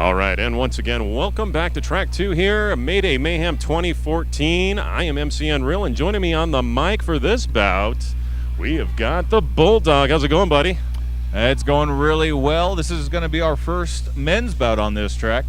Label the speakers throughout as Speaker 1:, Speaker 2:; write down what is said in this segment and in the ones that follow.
Speaker 1: All right, and once again, welcome back to Track 2 here, Mayday Mayhem 2014. I am MC Unreal, and joining me on the mic for this bout, we have got the Bulldog. How's it going, buddy?
Speaker 2: It's going really well. This is going to be our first men's bout on this track.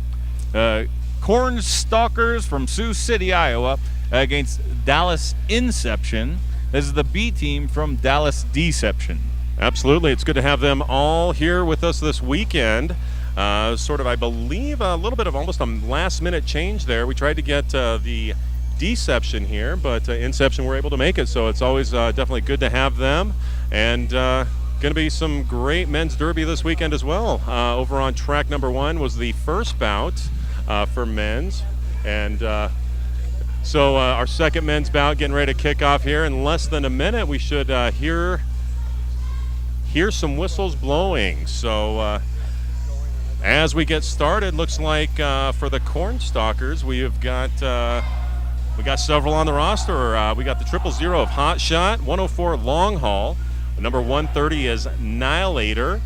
Speaker 2: KornStalkers from Sioux City, Iowa, against Dallas Inception. This is the B team from Dallas Deception.
Speaker 1: Absolutely. It's good to have them all here with us this weekend. I believe, a little bit of almost a last-minute change there. We tried to get the Deception here, but Inception were able to make it, so it's always definitely good to have them. And going to be some great men's derby this weekend as well. Over on track number 1 was the first bout for men's. And so our second men's bout getting ready to kick off here in less than a minute. We should hear some whistles blowing. So as we get started, looks like for the KornStalkers, we got several on the roster. We got the 000 of Hot Shot, 104 Long Haul. Number 130 is Annihilator.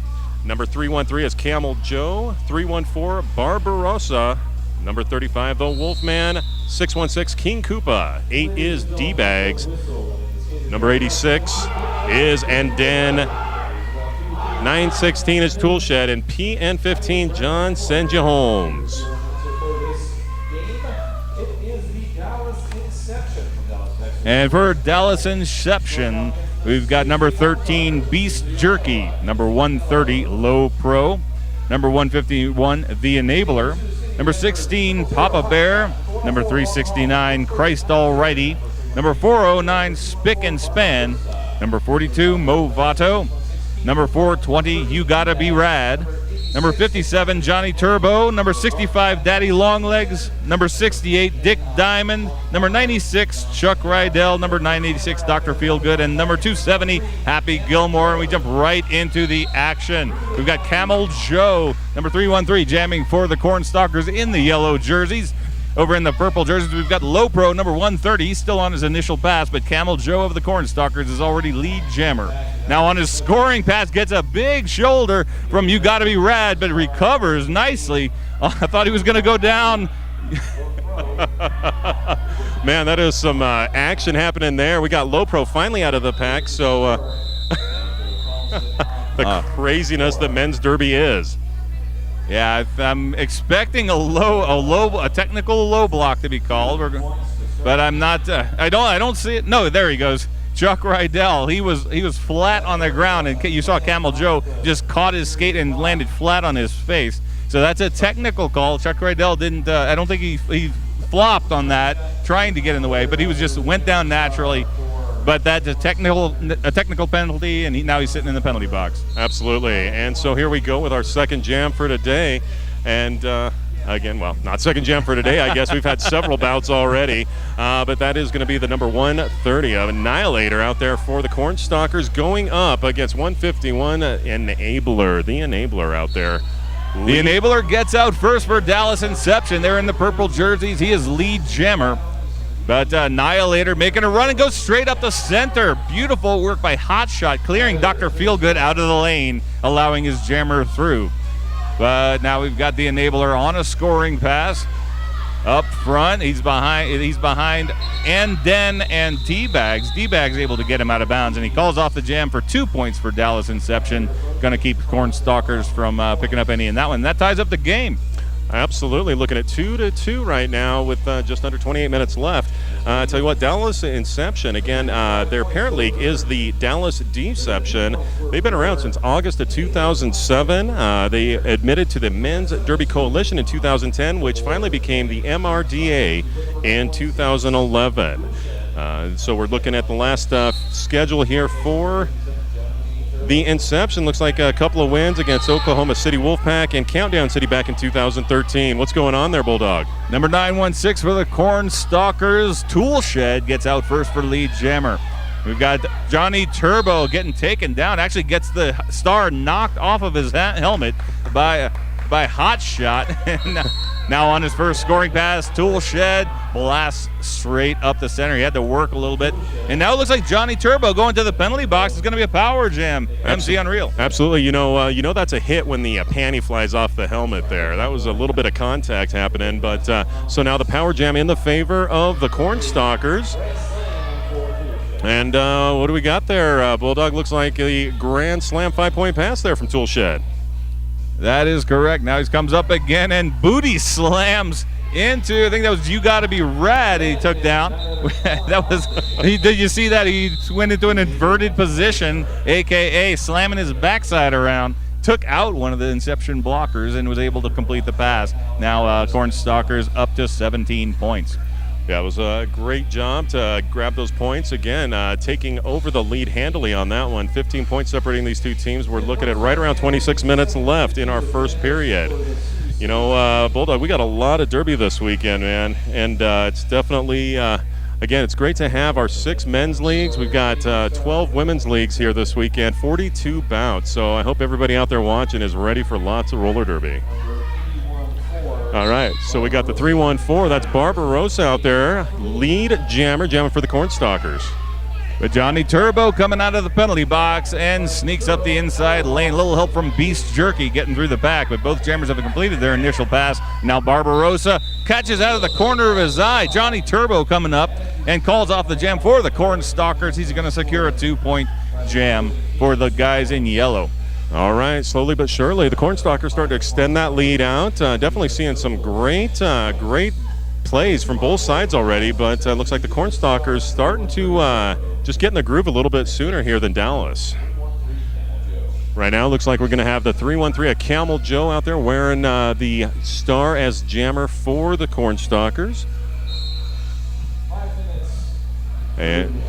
Speaker 1: Number 313 is Camel Joe. 314 Barbarossa. Number 35 the Wolfman. 616 King Koopa. 8 is D-Bags. Number 86 is Anden. 916 is Toolshed, and PN15 John sends you homes.
Speaker 2: And for Dallas Inception, we've got number 13 Beast Jerky, number 130 Low Pro, number 151 The Enabler, number 16 Papa Bear, number 369 Christ Alrighty, number 409 Spick and Span, number 42 Movato, number 420, You Gotta Be Rad. Number 57, Johnny Turbo. Number 65, Daddy Longlegs. Number 68, Dick Diamond. Number 96, Chuck Rydell. Number 986, Dr. Feelgood. And number 270, Happy Gilmore. And we jump right into the action. We've got Camel Joe, number 313, jamming for the KornStalkers in the yellow jerseys. Over in the purple jerseys, we've got Low Pro, number 130. He's still on his initial pass, but Camel Joe of the KornStalkers is already lead jammer. Now on his scoring pass, gets a big shoulder from You Gotta Be Rad, but recovers nicely. I thought he was going to go down.
Speaker 1: Man, that is some action happening there. We got Low Pro finally out of the pack, so the craziness that men's derby is.
Speaker 2: Yeah, I'm expecting a technical low block to be called, but I'm not. I don't see it. No, there he goes, Chuck Rydell. He was flat on the ground, and you saw Camel Joe just caught his skate and landed flat on his face. So that's a technical call. Chuck Rydell didn't. I don't think he flopped on that, trying to get in the way, but he went down naturally. But that's a technical penalty, and now he's sitting in the penalty box.
Speaker 1: Absolutely. And so here we go with our second jam for today. And again, well, not second jam for today. I guess we've had several bouts already. But that is going to be the number 130 of Annihilator out there for the KornStalkers, going up against 151 Enabler. The Enabler out there.
Speaker 2: The Enabler gets out first for Dallas Inception. They're in the purple jerseys. He is lead jammer. But Annihilator making a run and goes straight up the center. Beautiful work by Hot Shot, clearing Dr. Feelgood out of the lane, allowing his jammer through. But now we've got the Enabler on a scoring pass. Up front, he's behind Anden and D-Bags. D-Bags able to get him out of bounds, and he calls off the jam for 2 points for Dallas Inception. Going to keep KornStalkers from picking up any in that one. That ties up the game.
Speaker 1: Absolutely, looking at 2-2 right now with just under 28 minutes left. I tell you what, Dallas Inception, again, their parent league is the Dallas Deception. They've been around since August of 2007. They admitted to the Men's Derby Coalition in 2010, which finally became the MRDA in 2011. So we're looking at the last schedule here for the Inception. Looks like a couple of wins against Oklahoma City Wolfpack and Countdown City back in 2013. What's going on there, Bulldog?
Speaker 2: Number 916 for the KornStalkers. Toolshed gets out first for lead jammer. We've got Johnny Turbo getting taken down. Actually gets the star knocked off of his helmet by by Hot Shot. Now on his first scoring pass, Tool Shed blasts straight up the center. He had to work a little bit. And now it looks like Johnny Turbo going to the penalty box. It's going to be a power jam. MC Unreal.
Speaker 1: Absolutely. You know that's a hit when the panty flies off the helmet there. That was a little bit of contact happening. But so now the power jam in the favor of the KornStalkers. And what do we got there? Bulldog looks like a grand slam 5-point pass there from Tool Shed.
Speaker 2: That is correct. Now he comes up again and booty slams into, I think that was You Gotta Be Rad he took down. Did you see that? He went into an inverted position, a.k.a. slamming his backside around, took out one of the Inception blockers and was able to complete the pass. Now KornStalkers up to 17 points.
Speaker 1: Yeah, it was a great job to grab those points. Again, taking over the lead handily on that one. 15 points separating these two teams. We're looking at right around 26 minutes left in our first period. You know, Bulldog, we got a lot of derby this weekend, man. And it's definitely, again, it's great to have our 6 men's leagues. We've got 12 women's leagues here this weekend, 42 bouts. So I hope everybody out there watching is ready for lots of roller derby. All right, so we got the 3-1-4. That's Barbarossa out there, lead jamming for the KornStalkers.
Speaker 2: But Johnny Turbo coming out of the penalty box and sneaks up the inside lane. A little help from Beast Jerky getting through the back, but both jammers have completed their initial pass. Now Barbarossa catches out of the corner of his eye. Johnny Turbo coming up and calls off the jam for the KornStalkers. He's going to secure a 2-point jam for the guys in yellow.
Speaker 1: All right, slowly but surely, the KornStalkers starting to extend that lead out. Definitely seeing some great plays from both sides already, but looks like the KornStalkers starting to just get in the groove a little bit sooner here than Dallas. Right now, looks like we're going to have the 3-1-3, a Camel Joe out there wearing the star as jammer for the KornStalkers. And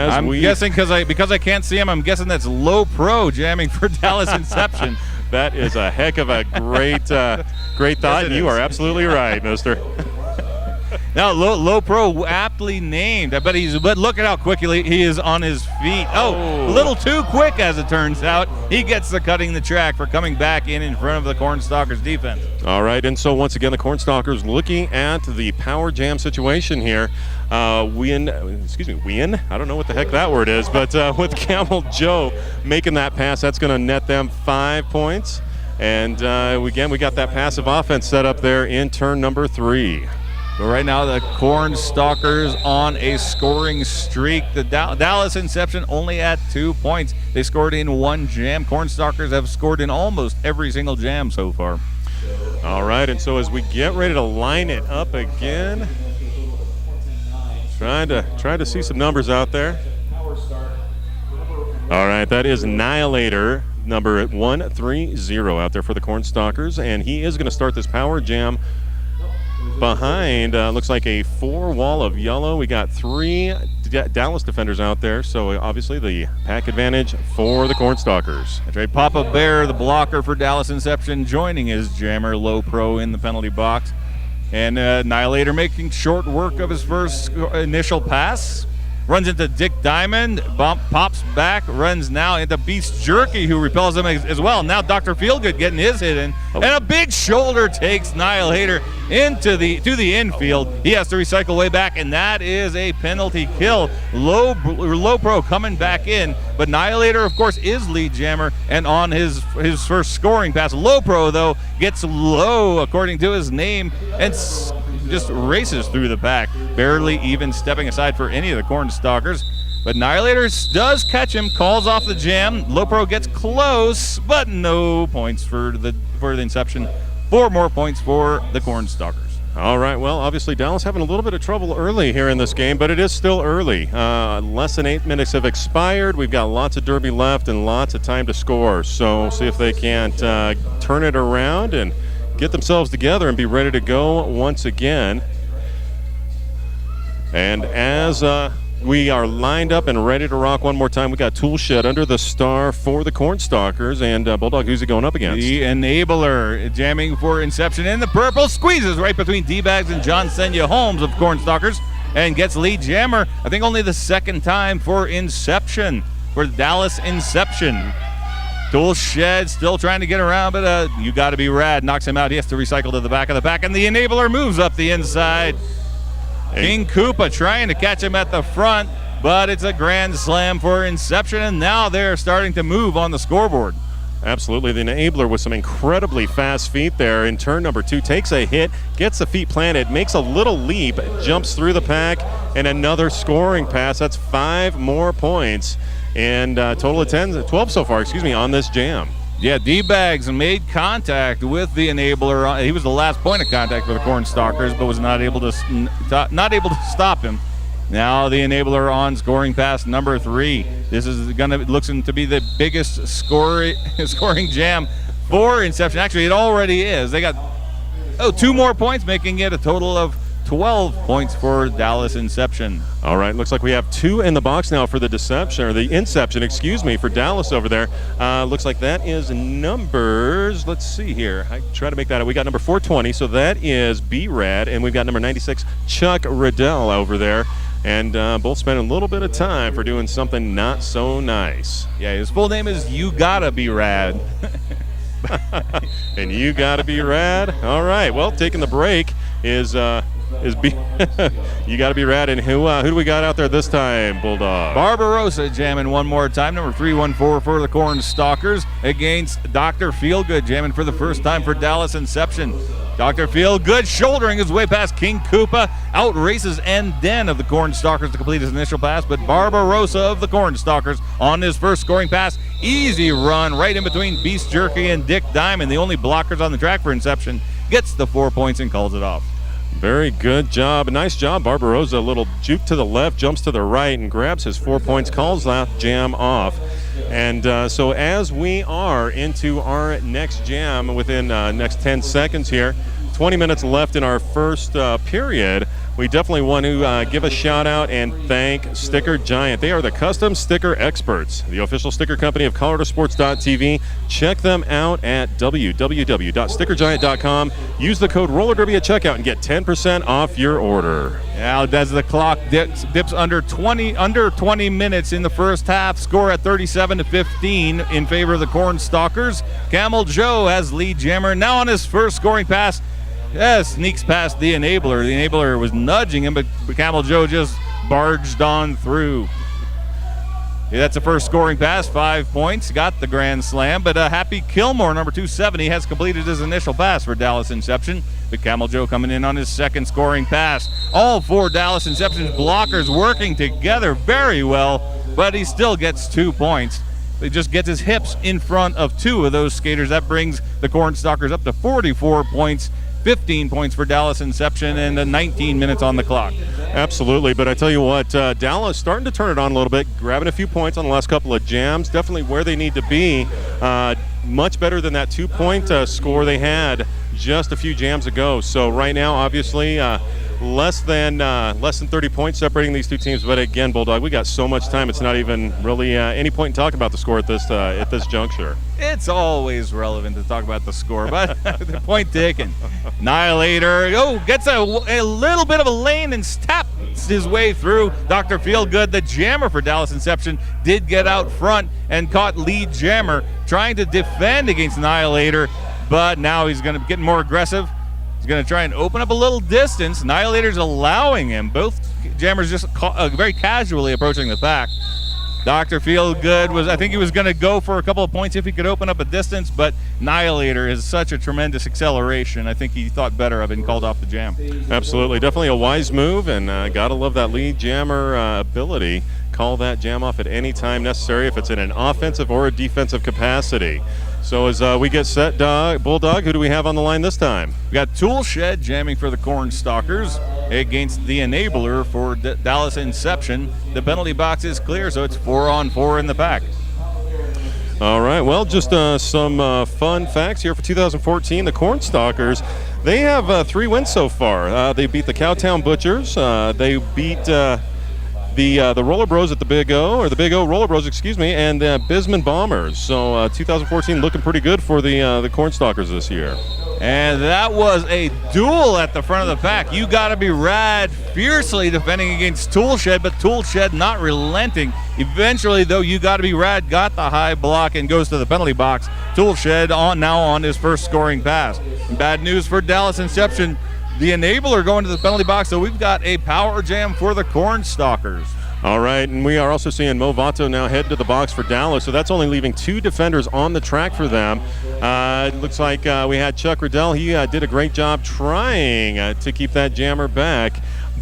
Speaker 2: I'm guessing because I can't see him, I'm guessing that's Low Pro jamming for Dallas Inception.
Speaker 1: That is a heck of a great thought. Yes, you are absolutely right, mister.
Speaker 2: Now, Low Pro aptly named, but look at how quickly he is on his feet. Oh, a little too quick, as it turns out. He gets the cutting the track for coming back in front of the KornStalkers defense.
Speaker 1: All right, and so once again, the KornStalkers looking at the power jam situation here. Win. I don't know what the heck that word is, but with Camel Joe making that pass, that's going to net them 5 points. And again, we got that passive offense set up there in turn number 3.
Speaker 2: But right now, the KornStalkers on a scoring streak. The Dallas Inception only at 2 points. They scored in 1 jam. KornStalkers have scored in almost every single jam so far.
Speaker 1: All right, and so as we get ready to line it up again, trying to see some numbers out there. All right, that is Annihilator, number 130 out there for the KornStalkers, and he is going to start this power jam behind, looks like a 4 wall of yellow. We got 3 Dallas defenders out there, so obviously the pack advantage for the KornStalkers.
Speaker 2: That's right, Papa Bear, the blocker for Dallas Inception, joining his jammer, Low Pro, in the penalty box. And Annihilator making short work of his first initial pass. Runs into Dick Diamond, pops back, runs now into Beast Jerky, who repels him as well. Now Dr. Feelgood getting his hit in, and a big shoulder takes Annihilator to the infield. He has to recycle way back, and that is a penalty kill. Low Pro coming back in, but Annihilator, of course, is lead jammer, and on his first scoring pass. Low Pro, though, gets low, according to his name, and just races through the pack, barely even stepping aside for any of the KornStalkers. But Annihilator does catch him, calls off the jam. Low Pro gets close, but no points for the Inception. 4 more points for the KornStalkers.
Speaker 1: All right, well, obviously Dallas having a little bit of trouble early here in this game, but it is still early. Less than 8 minutes have expired. We've got lots of derby left and lots of time to score. So see if they can't turn it around and get themselves together and be ready to go once again. And as we are lined up and ready to rock one more time, we got Tool Shed under the star for the KornStalkers. And Bulldog, who's he going up against?
Speaker 2: The Enabler, jamming for Inception in the purple, squeezes right between D-Bags and John Senya Holmes of KornStalkers and gets lead jammer. I think only the second time for Inception, for Dallas Inception. Tool Shed still trying to get around, but You Gotta Be Rad knocks him out. He has to recycle to the back of the pack, and the Enabler moves up the inside. King Koopa trying to catch him at the front, but it's a grand slam for Inception, and now they're starting to move on the scoreboard.
Speaker 1: Absolutely. The Enabler with some incredibly fast feet there in turn number 2. Takes a hit, gets the feet planted, makes a little leap, jumps through the pack, and another scoring pass. That's 5 more points. And total of 12 so far, on this jam.
Speaker 2: Yeah, D-Bags made contact with the Enabler. He was the last point of contact for the KornStalkers, but was not able to stop him. Now the Enabler on scoring pass number 3. This is looking to be the biggest scoring jam for Inception. Actually, it already is. They got 2 more points, making it a total of 12 points for Dallas Inception.
Speaker 1: All right, looks like we have 2 in the box now for the Inception, for Dallas over there. Looks like that is numbers, let's see here. I try to make that out. We got number 420, so that is B-Rad, and we've got number 96, Chuck Riddell over there. And both spending a little bit of time for doing something not so nice.
Speaker 2: Yeah, his full name is You Gotta Be Rad.
Speaker 1: And You Gotta Be Rad. All right, well, taking the break is B. You Gotta Be Rad. And who do we got out there this time, Bulldog?
Speaker 2: Barbarossa jamming one more time. Number 314 for the KornStalkers against Dr. Feelgood jamming for the first time for Dallas Inception. Dr. Feelgood shouldering his way past King Koopa, outraces Den of the KornStalkers to complete his initial pass, but Barbarossa of the KornStalkers on his first scoring pass. Easy run right in between Beast Jerky and Dick Diamond, the only blockers on the track for Inception, gets the 4 points and calls it off.
Speaker 1: Very good job. Nice job, Barbarossa. A little juke to the left, jumps to the right, and grabs his 4 points, calls that jam off. And so as we are into our next jam within next 10 seconds here, 20 minutes left in our first period, we definitely want to give a shout out and thank Sticker Giant. They are the custom sticker experts, the official sticker company of ColoradoSports.TV. Check them out at www.stickergiant.com. Use the code RollerDerby at checkout and get 10% off your order.
Speaker 2: Now, as the clock dips under 20 minutes in the first half, score at 37-15 in favor of the KornStalkers. Camel Joe has lead jammer now on his first scoring pass. Sneaks past the Enabler. The Enabler was nudging him, but Camel Joe just barged on through. Yeah, that's the first scoring pass, 5 points, got the grand slam, but Happy Kilmore, number 270, has completed his initial pass for Dallas Inception. But Camel Joe coming in on his second scoring pass. All 4 Dallas Inception's blockers working together very well, but he still gets 2 points. He just gets his hips in front of 2 of those skaters. That brings the KornStalkers up to 44 points. 15 points for Dallas Inception and 19 minutes on the clock.
Speaker 1: Absolutely, but I tell you what, Dallas starting to turn it on a little bit, grabbing a few points on the last couple of jams, definitely where they need to be. Much better than that 2-point score they had just a few jams ago. So right now, obviously, less than 30 points separating these two teams. But again, Bulldog, we got so much time. It's not even really any point in talking about the score at this juncture.
Speaker 2: It's always relevant to talk about the score, but the point taken. Annihilator gets a little bit of a lane and taps his way through. Dr. Feelgood, the jammer for Dallas Inception, did get out front and caught lead jammer trying to defend against Annihilator, but now he's going to get more aggressive. He's going to try and open up a little distance. Annihilator's allowing him. Both jammers just very casually approaching the pack. Dr. Feelgood I think he was going to go for a couple of points if he could open up a distance, but Annihilator is such a tremendous acceleration. I think he thought better of it and called off the jam.
Speaker 1: Absolutely. Definitely a wise move, and got to love that lead jammer ability. Call that jam off at any time necessary if it's in an offensive or a defensive capacity. So as we get set, Bulldog, who do we have on the line this time?
Speaker 2: We got Tool Shed jamming for the KornStalkers against the Enabler for Dallas Inception. The penalty box is clear, so it's 4-on-4 in the pack.
Speaker 1: All right, well, just some fun facts here for 2014. The KornStalkers, they have 3 wins so far. They beat the Cowtown Butchers. They beat the Roller Bros at the Big O, or the Big O Roller Bros, and the Bisman Bombers. So 2014 looking pretty good for the KornStalkers this year.
Speaker 2: And that was a duel at the front of the pack. You got to be rad, fiercely defending against Toolshed, but Toolshed not relenting. Eventually, though, you got to be rad got the high block and goes to the penalty box. Toolshed now on his first scoring pass. Bad news for Dallas Inception. The enabler going to the penalty box, so we've got a power jam for the KornStalkers.
Speaker 1: All right, and we are also seeing Mo Vato now head to the box for Dallas, so that's only leaving 2 defenders on the track for them. It looks like we had Chuck Riddell. He did a great job trying to keep that jammer back,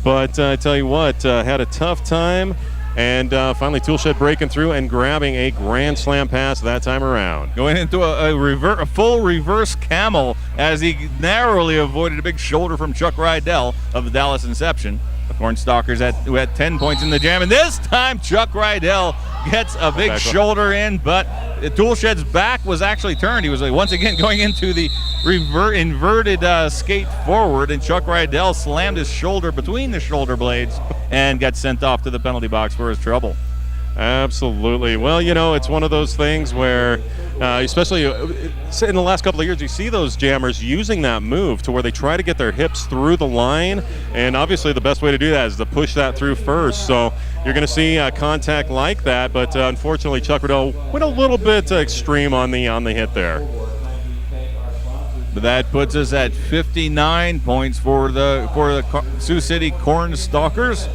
Speaker 1: but I tell you what, had a tough time, and finally Toolshed breaking through and grabbing a grand slam pass that time around.
Speaker 2: Going into a full reverse camel as he narrowly avoided a big shoulder from Chuck Riddell of the Dallas Inception. The KornStalkers had 10 points in the jam, and this time Chuck Riddell gets a big shoulder in, but Toolshed's back was actually turned. He was once again going into the inverted skate forward, and Chuck Riddell slammed his shoulder between the shoulder blades and got sent off to the penalty box for his trouble.
Speaker 1: Absolutely. Well, you know, it's one of those things where, especially in the last couple of years, you see those jammers using that move to where they try to get their hips through the line, and obviously the best way to do that is to push that through first. So you're going to see contact like that, but unfortunately Chuck Riddell went a little bit extreme on the hit there.
Speaker 2: But that puts us at 59 points for the Sioux City KornStalkers.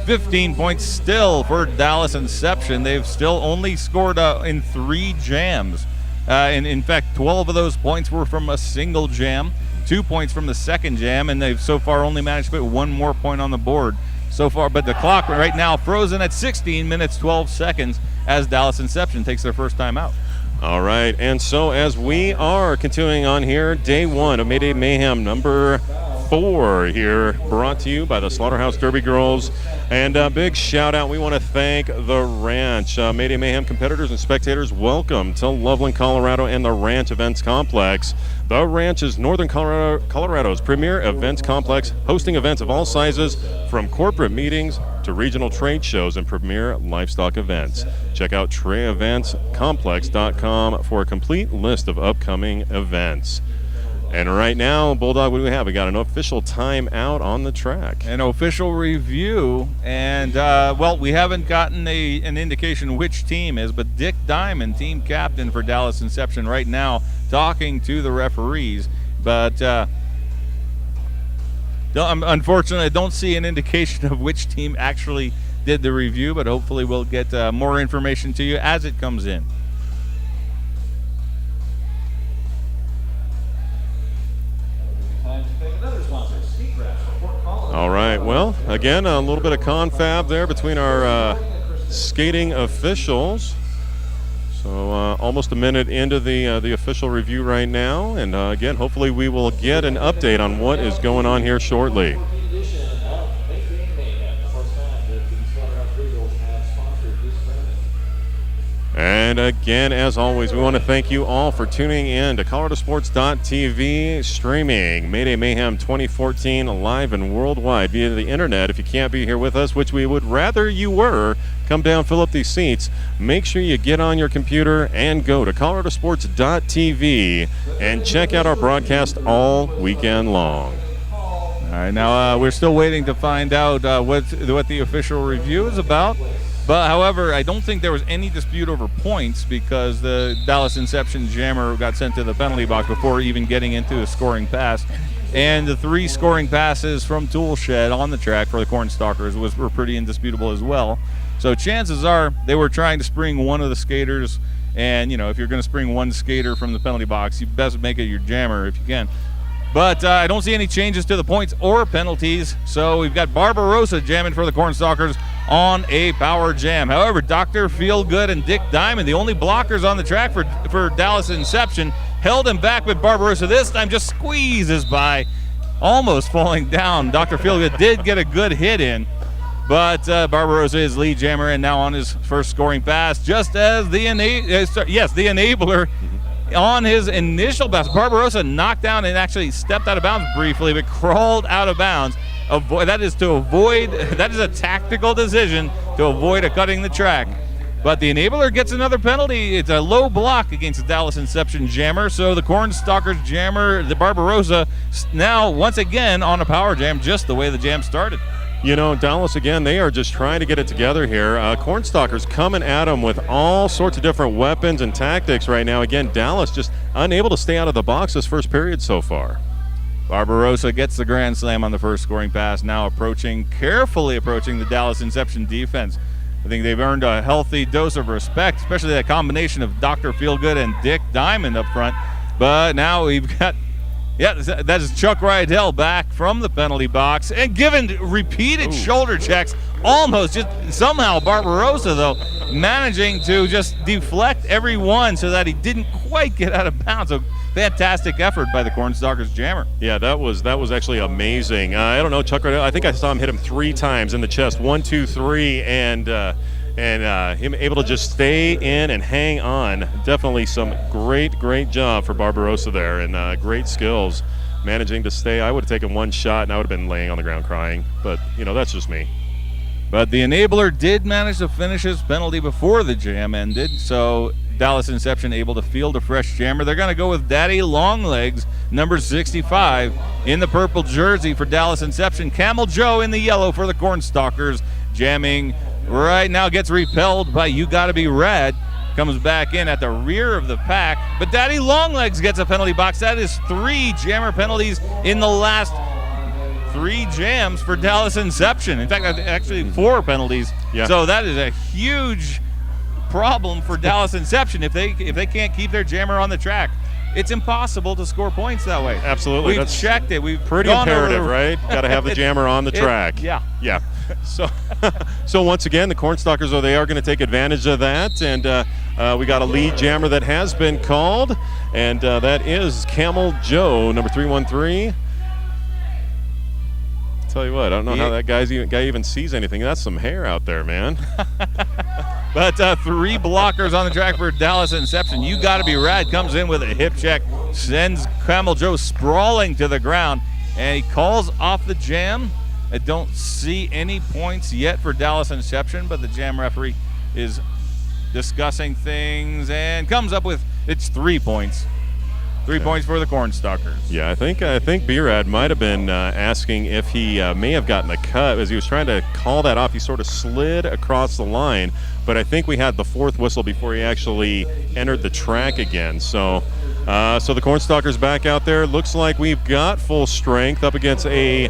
Speaker 2: 15 points still for Dallas Inception. They've still only scored in 3 jams. And in fact, 12 of those points were from a single jam, 2 points from the second jam, and they've so far only managed to put 1 more point on the board so far. But the clock right now frozen at 16 minutes, 12 seconds as Dallas Inception takes their first time out.
Speaker 1: All right, and so as we are continuing on here, day 1 of Mayday Mayhem number 4 here, brought to you by the Slaughterhouse Derby Girls. And a big shout out, we want to thank the Ranch. Mayday Mayhem competitors and spectators, welcome to Loveland, Colorado and the Ranch Events Complex. The Ranch is Northern Colorado's premier events complex, hosting events of all sizes, from corporate meetings to regional trade shows and premier livestock events. Check out TreyEventsComplex.com for a complete list of upcoming events. And right now, Bulldog, what do we have? We got an official timeout on the track.
Speaker 2: An official review, and, well, we haven't gotten an indication which team is, but Dick Diamond, team captain for Dallas Inception right now, talking to the referees. But unfortunately, I don't see an indication of which team actually did the review, but hopefully we'll get more information to you as it comes in.
Speaker 1: All right, well, again, a little bit of confab there between our skating officials. So almost a minute into the official review right now, and again, hopefully we will get an update on what is going on here shortly. And again, as always, we want to thank you all for tuning in to ColoradoSports.TV, streaming Mayday Mayhem 2014 live and worldwide via the internet. If you can't be here with us, which we would rather you were, come down, fill up these seats. Make sure you get on your computer and go to ColoradoSports.TV and check out our broadcast all weekend long.
Speaker 2: All right, now we're still waiting to find out what the official review is about. But, however, I don't think there was any dispute over points because the Dallas Inception jammer got sent to the penalty box before even getting into a scoring pass. And the 3 scoring passes from Toolshed on the track for the KornStalkers were pretty indisputable as well. So chances are they were trying to spring one of the skaters. And, you know, if you're going to spring one skater from the penalty box, you best make it your jammer if you can. But I don't see any changes to the points or penalties. So we've got Barbarossa jamming for the KornStalkers on a power jam. However, Dr. Feelgood and Dick Diamond, the only blockers on the track for Dallas Inception, held him back, but Barbarossa this time just squeezes by, almost falling down. Dr. Feelgood did get a good hit in, but Barbarossa is lead jammer and now on his first scoring pass, just as the enabler on his initial pass. Barbarossa knocked down and actually stepped out of bounds briefly, but crawled out of bounds. That is a tactical decision to avoid cutting the track. But the Enabler gets another penalty. It's a low block against the Dallas Inception jammer. So the KornStalkers jammer, the Barbarossa, now once again on a power jam, just the way the jam started.
Speaker 1: You know, Dallas, again, they are just trying to get it together here. KornStalkers coming at them with all sorts of different weapons and tactics right now. Again, Dallas just unable to stay out of the box this first period so far.
Speaker 2: Barbarossa gets the grand slam on the first scoring pass, now carefully approaching the Dallas Inception defense. I think they've earned a healthy dose of respect, especially that combination of Dr. Feelgood and Dick Diamond up front. But now we've got, that is Chuck Rydell back from the penalty box and given repeated shoulder checks. Almost, just somehow Barbarossa, though, managing to just deflect every one so that he didn't quite get out of bounds. So fantastic effort by the KornStalkers jammer.
Speaker 1: Yeah, that was actually amazing. I don't know, Chuck Rydell, I think I saw him hit him 3 times in the chest, 1, 2, 3, and him able to just stay in and hang on. Definitely some great job for Barbarossa there, and great skills managing to stay. I would have taken 1 shot and I would have been laying on the ground crying, but you know, that's just me.
Speaker 2: But the Enabler did manage to finish his penalty before the jam ended, so Dallas Inception able to field a fresh jammer. They're going to go with Daddy Longlegs, number 65, in the purple jersey for Dallas Inception. Camel Joe in the yellow for the KornStalkers. Jamming right now, gets repelled by You Gotta Be Rad. Comes back in at the rear of the pack. But Daddy Longlegs gets a penalty box. That is 3 jammer penalties in the last 3 jams for Dallas Inception. In fact, actually 4 penalties.
Speaker 1: Yeah.
Speaker 2: So that is a huge problem for Dallas Inception if they can't keep their jammer on the track. It's impossible to score points that way.
Speaker 1: Absolutely.
Speaker 2: We've checked it. We've
Speaker 1: pretty imperative, right? Got to have the jammer on the track.
Speaker 2: Yeah.
Speaker 1: So once again, the KornStalkers, they are going to take advantage of that, and we got a lead jammer that has been called, and that is Camel Joe, number 313. Tell you what, I don't know how that guy even sees anything. That's some hair out there, man.
Speaker 2: But 3 blockers on the track for Dallas Inception. You Gotta Be Rad comes in with a hip check, sends Camel Joe sprawling to the ground, and he calls off the jam. I don't see any points yet for Dallas Inception, but the jam referee is discussing things and comes up with it's 3 points. 3 points for the KornStalkers.
Speaker 1: Yeah, I think B-Rad might have been asking if he may have gotten a cut as he was trying to call that off. He sort of slid across the line, but I think we had the 4th whistle before he actually entered the track again. So the KornStalkers back out there. Looks like we've got full strength up against a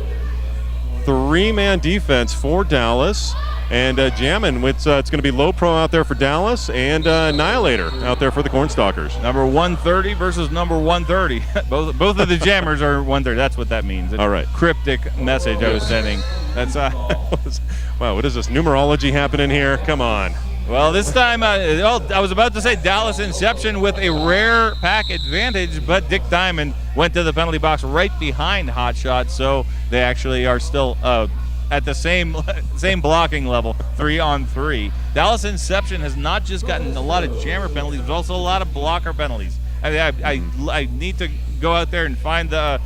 Speaker 1: 3-man defense for Dallas. And jamming, it's going to be Low Pro out there for Dallas and Annihilator out there for the KornStalkers.
Speaker 2: Number 130 versus number 130. both of the jammers are 130. That's what that means. It's
Speaker 1: all right.
Speaker 2: Cryptic message I was sending. That's
Speaker 1: wow, what is this numerology happening here? Come on.
Speaker 2: Well, this time, I was about to say Dallas Inception with a rare pack advantage, but Dick Diamond went to the penalty box right behind Hotshot, so they actually are still at the same blocking level, 3-on-3. Dallas Inception has not just gotten a lot of jammer penalties, but also a lot of blocker penalties. I need to go out there and find the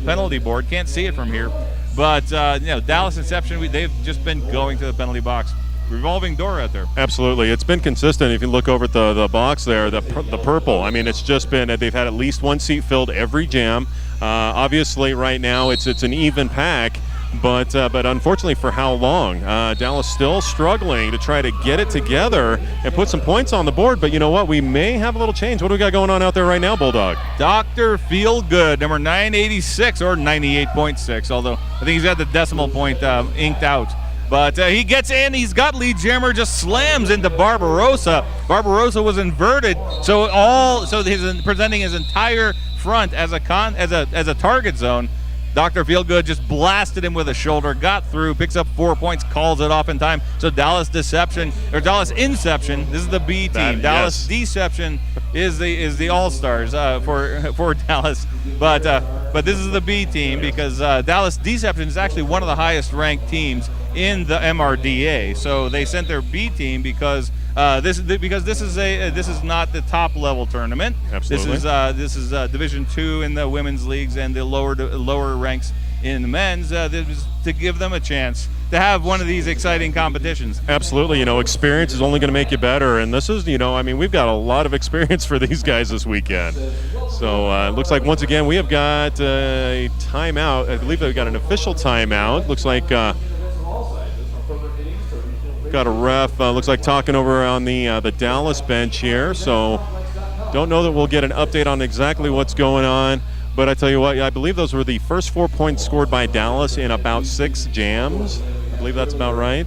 Speaker 2: penalty board. Can't see it from here, but Dallas Inception, they've just been going to the penalty box. Revolving door out there.
Speaker 1: Absolutely. It's been consistent. If you look over at the box there, the purple, I mean, it's just been, they've had at least 1 seat filled every jam. Obviously, right now, it's an even pack, but unfortunately, for how long? Dallas still struggling to try to get it together and put some points on the board, but you know what? We may have a little change. What do we got going on out there right now, Bulldog?
Speaker 2: Dr. Feelgood, number 986 or 98.6, although I think he's got the decimal point inked out. But he gets in, he's got lead jammer, just slams into Barbarossa. Barbarossa was inverted, so he's presenting his entire front as a target zone. Dr. Feelgood just blasted him with a shoulder, got through, picks up 4 points, calls it off in time. So Dallas Inception, this is the B team. Dallas Deception is the All-Stars for Dallas. But this is the B team because Dallas Deception is actually one of the highest ranked teams in the MRDA. So they sent their B team because this is not the top level tournament.
Speaker 1: Absolutely.
Speaker 2: This is Division II in the women's leagues and the lower ranks in the men's to give them a chance to have one of these exciting competitions.
Speaker 1: Absolutely. Experience is only going to make you better. And this is, we've got a lot of experience for these guys this weekend. So it looks like, once again, we have got a timeout. I believe they've got an official timeout. Looks like got a ref, looks like talking over on the Dallas bench here. So don't know that we'll get an update on exactly what's going on. But I tell you what, I believe those were the first 4 points scored by Dallas in about 6 jams. I believe that's about right.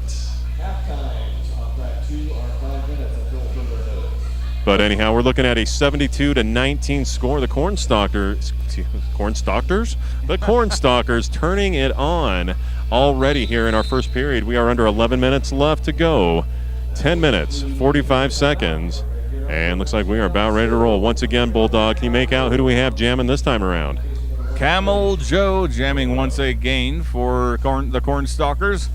Speaker 1: But anyhow, we're looking at a 72-19 score. The KornStalkers, the KornStalkers turning it on already here in our first period. We are under 11 minutes left to go. 10 minutes, 45 seconds. And looks like we are about ready to roll. Once again, Bulldog, can you make out who do we have jamming this time around?
Speaker 2: Camel Joe jamming once again for the KornStalkers.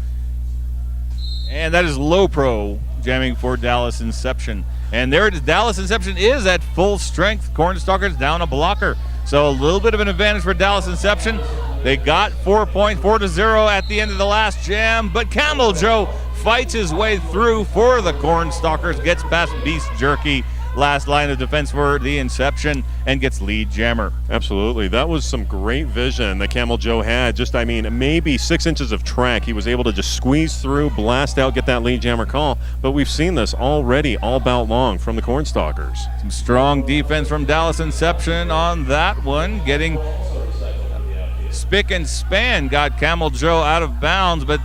Speaker 2: And that is Low Pro jamming for Dallas Inception. And there it is. Dallas Inception is at full strength. KornStalkers down a blocker. So a little bit of an advantage for Dallas Inception. They got 4 points, 4-0 at the end of the last jam. But Camel Joe fights his way through for the KornStalkers, gets past Beast Jerky, last line of defense for the Inception, and gets lead jammer.
Speaker 1: Absolutely. That was some great vision that Camel Joe had. Just, maybe 6 inches of track. He was able to just squeeze through, blast out, get that lead jammer call. But we've seen this already all bout long from the KornStalkers.
Speaker 2: Some strong defense from Dallas Inception on that one, getting spick and span, got Camel Joe out of bounds, but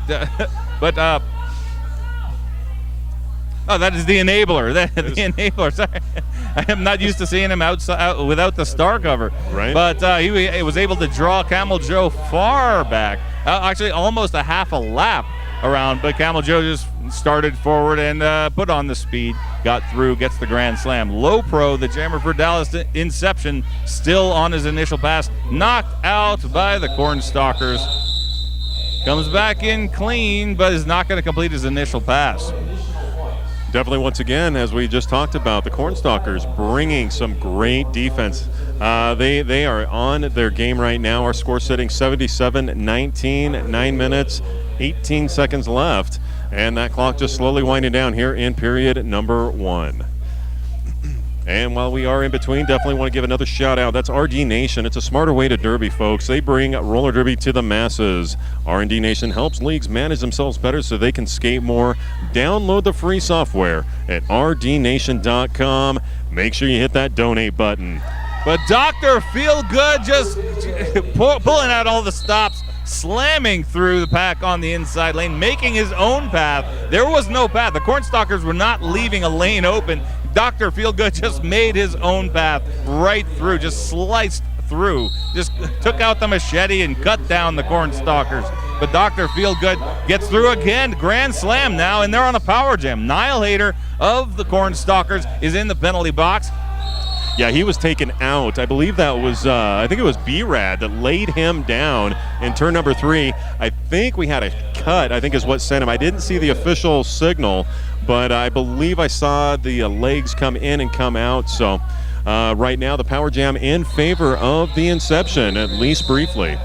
Speaker 2: oh, that is the enabler. The enabler. Sorry, I am not used to seeing him outside without the star cover.
Speaker 1: Right.
Speaker 2: But he was able to draw Camel Joe far back, actually almost a half a lap around. But Camel Joe just started forward and put on the speed, got through, gets the grand slam. Low Pro, the jammer for Dallas Inception, still on his initial pass, knocked out by the KornStalkers. Comes back in clean, but is not going to complete his initial pass.
Speaker 1: Definitely, once again, as we just talked about, the KornStalkers bringing some great defense. They are on their game right now. Our score sitting 77-19, 9 minutes, 18 seconds left. And that clock just slowly winding down here in period number 1. And while we are in between, definitely want to give another shout out. That's RD Nation. It's a smarter way to derby, folks. They bring roller derby to the masses. R&D Nation helps leagues manage themselves better so they can skate more. Download the free software at rdnation.com. Make sure you hit that donate button.
Speaker 2: But Dr. Feelgood just pulling out all the stops, slamming through the pack on the inside lane, making his own path. There was no path. The KornStalkers were not leaving a lane open. Dr. Feelgood just made his own path right through, just sliced through, just took out the machete and cut down the KornStalkers. But Dr. Feelgood gets through again, grand slam now, and they're on a power jam. Nihilator of the KornStalkers is in the penalty box.
Speaker 1: Yeah, he was taken out. I believe that was, I think it was B-Rad that laid him down in turn number 3. I think we had a cut, I think is what sent him. I didn't see the official signal, but I believe I saw the legs come in and come out. So right now the power jam in favor of the Inception, at least briefly.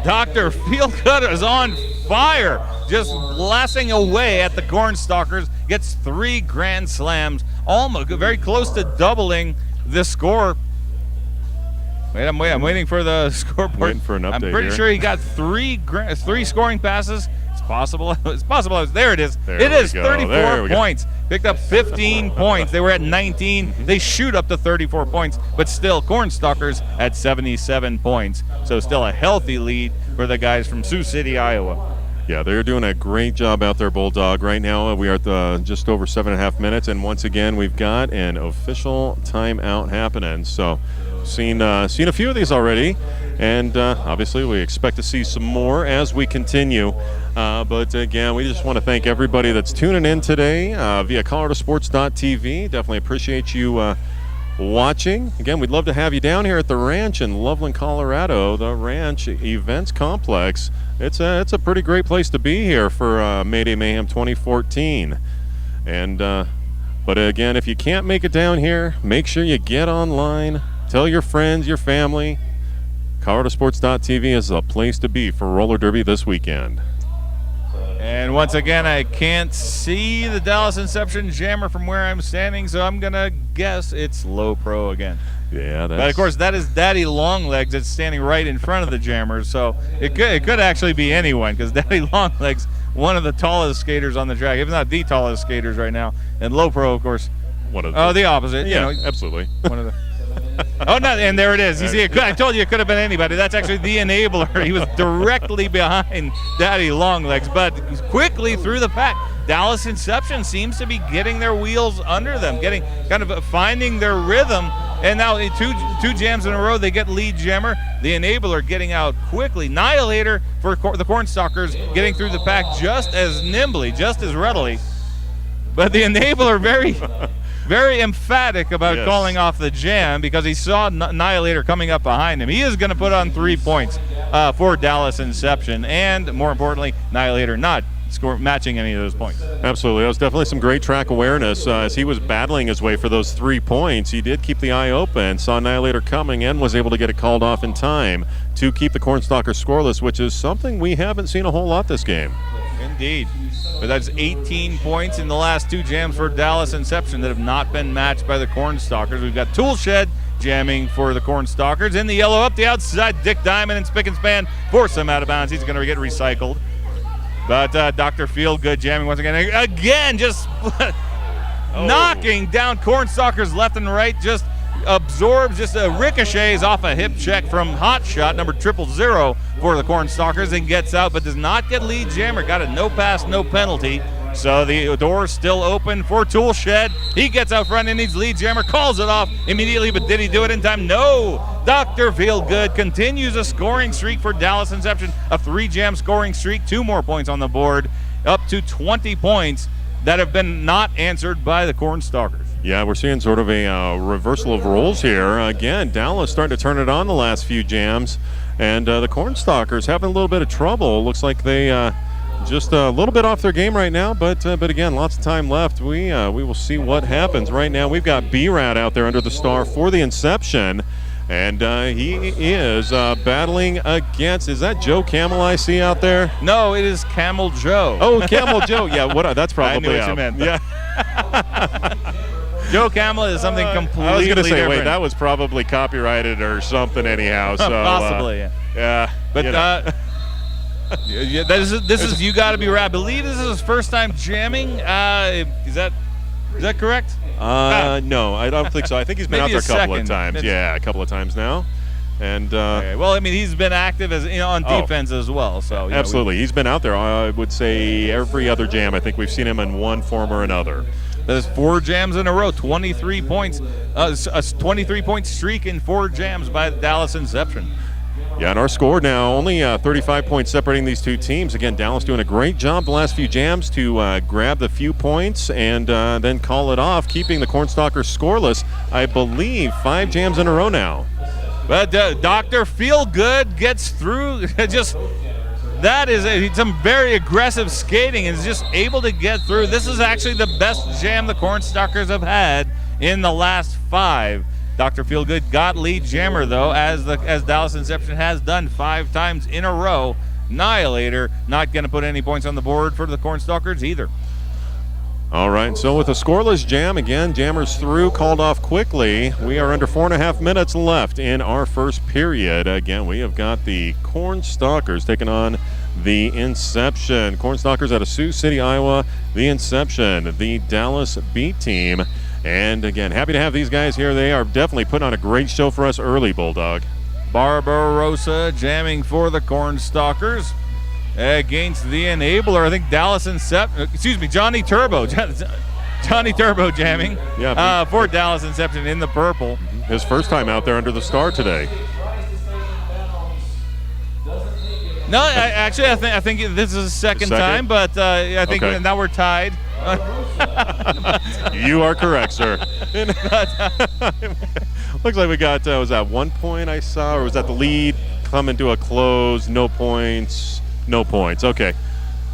Speaker 2: Dr. Feelgood is on fire, just blasting away at the KornStalkers, gets 3 grand slams, almost very close to doubling the score. I'm waiting for the scoreboard.
Speaker 1: Waiting for an update.
Speaker 2: I'm pretty
Speaker 1: here.
Speaker 2: sure he got 3 scoring passes. It's possible. It's possible. There it is. It is 34 points. Picked up 15 points. They were at 19. They shoot up to 34 points, but still KornStalkers at 77 points. So still a healthy lead for the guys from Sioux City, Iowa.
Speaker 1: Yeah, they're doing a great job out there, Bulldog. Right now, we are at just over 7.5 minutes, and once again, we've got an official timeout happening. So, seen a few of these already, and obviously, we expect to see some more as we continue. But again, we just want to thank everybody that's tuning in today via ColoradoSports.TV. Definitely appreciate you watching. Again, we'd love to have you down here at the ranch in Loveland, Colorado, the Ranch Events Complex. It's a pretty great place to be here for Mayday Mayhem 2014. And but again, if you can't make it down here, make sure you get online, tell your friends, your family, ColoradoSports.TV is the place to be for roller derby this weekend.
Speaker 2: And once again, I can't see the Dallas Inception jammer from where I'm standing, so I'm going to guess it's low pro again.
Speaker 1: Yeah,
Speaker 2: but of course, that is Daddy Longlegs that's standing right in front of the jammers, so it could actually be anyone, because Daddy Longlegs, one of the tallest skaters on the track, if not the tallest skaters right now, and low pro, of course, the opposite.
Speaker 1: Yeah,
Speaker 2: you know,
Speaker 1: absolutely.
Speaker 2: One of the. Oh, no, and there it is. You see, I told you it could have been anybody. That's actually the enabler. He was directly behind Daddy Longlegs, but quickly through the pack. Dallas Inception seems to be getting their wheels under them, finding their rhythm. And now two jams in a row, they get lead jammer. The enabler getting out quickly. Annihilator for the KornStalkers getting through the pack just as nimbly, just as readily. But the enabler very emphatic about calling off the jam because he saw Annihilator coming up behind him. He is going to put on 3 points for Dallas Inception, and more importantly, Annihilator not matching any of those points.
Speaker 1: Absolutely. That was definitely some great track awareness. As he was battling his way for those 3 points, he did keep the eye open, saw Annihilator coming, and was able to get it called off in time to keep the KornStalkers scoreless, which is something we haven't seen a whole lot this game.
Speaker 2: Indeed. But that's 18 points in the last 2 jams for Dallas Inception that have not been matched by the KornStalkers. We've got Toolshed jamming for the KornStalkers. In the yellow up the outside, Dick Diamond and Spick and Span force him out of bounds. He's going to get recycled. But Dr. Feelgood jamming once again. Again, just knocking down KornStalkers left and right. Just absorbs, ricochets off a hip check from Hot Shot, number 000 for the KornStalkers, and gets out, but does not get lead jammer. Got a no pass, no penalty. So the door's still open for Toolshed. He gets out front and needs lead jammer, calls it off immediately, but did he do it in time? No! Dr. Feelgood continues a scoring streak for Dallas Inception, a 3-jam scoring streak, 2 more points on the board, up to 20 points that have been not answered by the KornStalkers.
Speaker 1: Yeah, we're seeing sort of a reversal of roles here. Again, Dallas starting to turn it on the last few jams, and the KornStalkers having a little bit of trouble. Looks like they just a little bit off their game right now, but again, lots of time left. We will see what happens. Right now, we've got B-Rat out there under the star for the Inception, and he is battling against, is that Joe Camel I see out there?
Speaker 2: No, it is Camel Joe.
Speaker 1: Oh, Camel Joe. Yeah, that's probably
Speaker 2: I knew what you meant.
Speaker 1: Yeah.
Speaker 2: Joe Camel is something completely
Speaker 1: I was going to say,
Speaker 2: different.
Speaker 1: wait, that was probably copyrighted or something anyhow. So,
Speaker 2: possibly,
Speaker 1: yeah.
Speaker 2: But this is You Gotta Be Rad. I believe this is his first time jamming. Is that correct?
Speaker 1: No, I don't think so. I think he's been out there a couple of times. Yeah, a couple of times now. And
Speaker 2: okay. Well, I mean, he's been active as on defense as well. So
Speaker 1: absolutely, he's been out there. I would say every other jam. I think we've seen him in one form or another.
Speaker 2: There's 4 jams in a row, 23 points, a 23-point streak in 4 jams by Dallas Inception.
Speaker 1: Yeah, and our score now, only 35 points separating these 2 teams. Again, Dallas doing a great job the last few jams to grab the few points and then call it off, keeping the KornStalkers scoreless, I believe, 5 jams in a row now.
Speaker 2: But Dr. Feelgood gets through. That is some very aggressive skating and is just able to get through. This is actually the best jam the KornStalkers have had in the last 5. Dr. Feelgood got lead jammer, though, as Dallas Inception has done 5 times in a row. Annihilator not going to put any points on the board for the KornStalkers either.
Speaker 1: All right, so with a scoreless jam, again, jammers through, called off quickly. We are under 4.5 minutes left in our first period. Again, we have got the KornStalkers taking on the Inception. KornStalkers out of Sioux City, Iowa. The Inception, the Dallas B team. And again, happy to have these guys here. They are definitely putting on a great show for us early, Bulldog.
Speaker 2: Barbarossa jamming for the KornStalkers against the enabler. I think Johnny Turbo. Johnny Turbo jamming for Dallas Inception in the purple.
Speaker 1: His first time out there under the star today.
Speaker 2: No, I think this is his second time, but I think now we're tied.
Speaker 1: You are correct, sir. Looks like we got, was that 1 point I saw, or was that the lead coming to a close? No points. No points. Okay.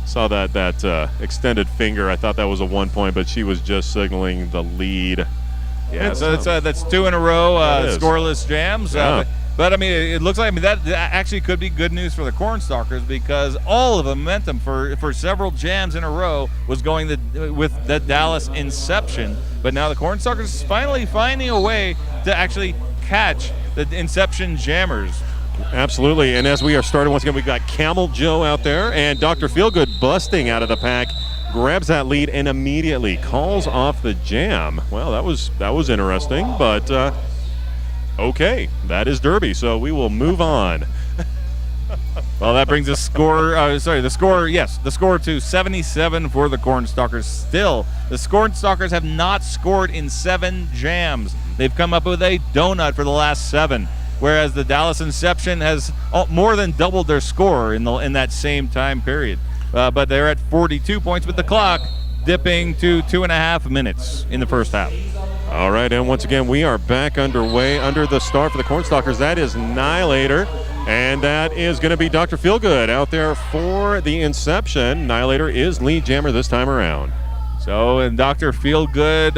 Speaker 1: Saw that extended finger. I thought that was a 1 point, but she was just signaling the lead.
Speaker 2: Yeah, so that's 2 in a row, scoreless jams.
Speaker 1: Yeah.
Speaker 2: But, I mean, it looks like that actually could be good news for the KornStalkers because all of the momentum for several jams in a row was going with the Dallas Inception. But now the KornStalkers is finally finding a way to actually catch the Inception jammers.
Speaker 1: Absolutely, and as we are starting, once again, we've got Camel Joe out there, and Dr. Feelgood busting out of the pack, grabs that lead, and immediately calls off the jam. Well, that was interesting, but okay, that is Derby, so we will move on.
Speaker 2: Well, that brings the score to 77 for the KornStalkers. Still, the KornStalkers have not scored in 7 jams. They've come up with a donut for the last 7. Whereas the Dallas Inception has more than doubled their score in that same time period. But they're at 42 points with the clock dipping to 2.5 minutes in the first half.
Speaker 1: All right, and once again, we are back underway under the star for the KornStalkers. That is Annihilator, and that is going to be Dr. Feelgood out there for the Inception. Annihilator is lead jammer this time around.
Speaker 2: So, and Dr. Feelgood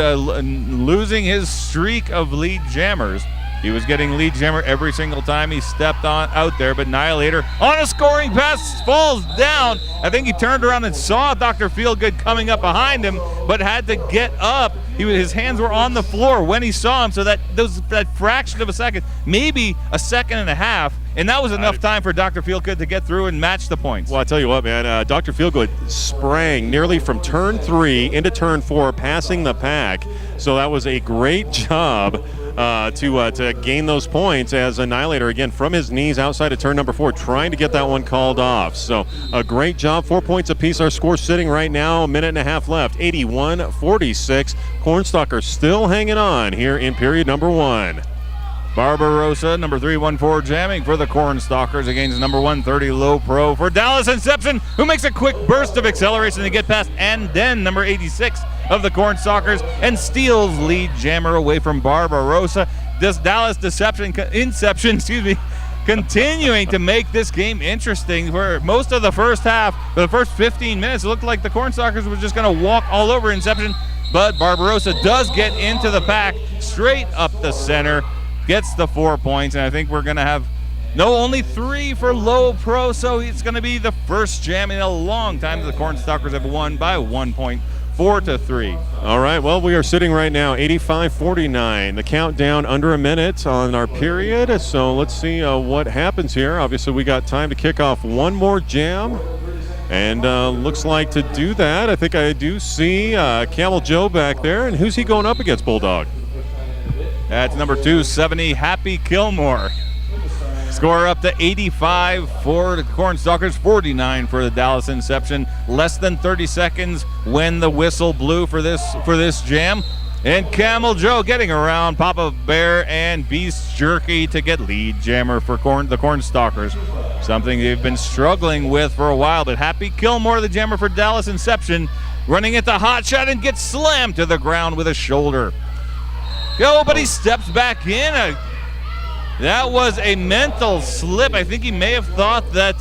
Speaker 2: losing his streak of lead jammers. He was getting lead jammer every single time he stepped out there, but Annihilator on a scoring pass falls down. I think he turned around and saw Dr. Feelgood coming up behind him, but had to get up. His hands were on the floor when he saw him, so that fraction of a second, maybe a second and a half, and that was enough time for Dr. Feelgood to get through and match the points.
Speaker 1: Well, I tell you what, man, Dr. Feelgood sprang nearly from turn 3 into turn 4, passing the pack. So that was a great job to gain those points as Annihilator, again, from his knees outside of turn number 4, trying to get that one called off. So a great job, 4 points apiece. Our score sitting right now, a minute and a half left, 81-46. KornStalkers still hanging on here in period number 1.
Speaker 2: Barbarossa, number 314, jamming for the KornStalkers against number 130, Low Pro for Dallas Inception, who makes a quick burst of acceleration to get past and then number 86 of the KornStalkers and steals lead jammer away from Barbarossa. This Dallas Inception, continuing to make this game interesting. For most of the first half, for the first 15 minutes, it looked like the KornStalkers were just going to walk all over Inception, but Barbarossa does get into the pack, straight up the center, gets the 4 points, and I think we're going to have only 3 for Low Pro, so it's going to be the first jam in a long time that the KornStalkers have won by 1 point, 4-3.
Speaker 1: All right, well, we are sitting right now 85-49. The countdown under a minute on our period, so let's see what happens here. Obviously, we got time to kick off one more jam, and looks like to do that, I think I do see Camel Joe back there, and who's he going up against, Bulldog?
Speaker 2: That's number 270, Happy Kilmore. Score up to 85 for the KornStalkers, 49 for the Dallas Inception. Less than 30 seconds when the whistle blew for this jam. And Camel Joe getting around Papa Bear and Beast Jerky to get lead jammer for the KornStalkers. Something they've been struggling with for a while, but Happy Kilmore, the jammer for Dallas Inception, running at the hot shot and gets slammed to the ground with a shoulder. But he steps back in. That was a mental slip. I think he may have thought that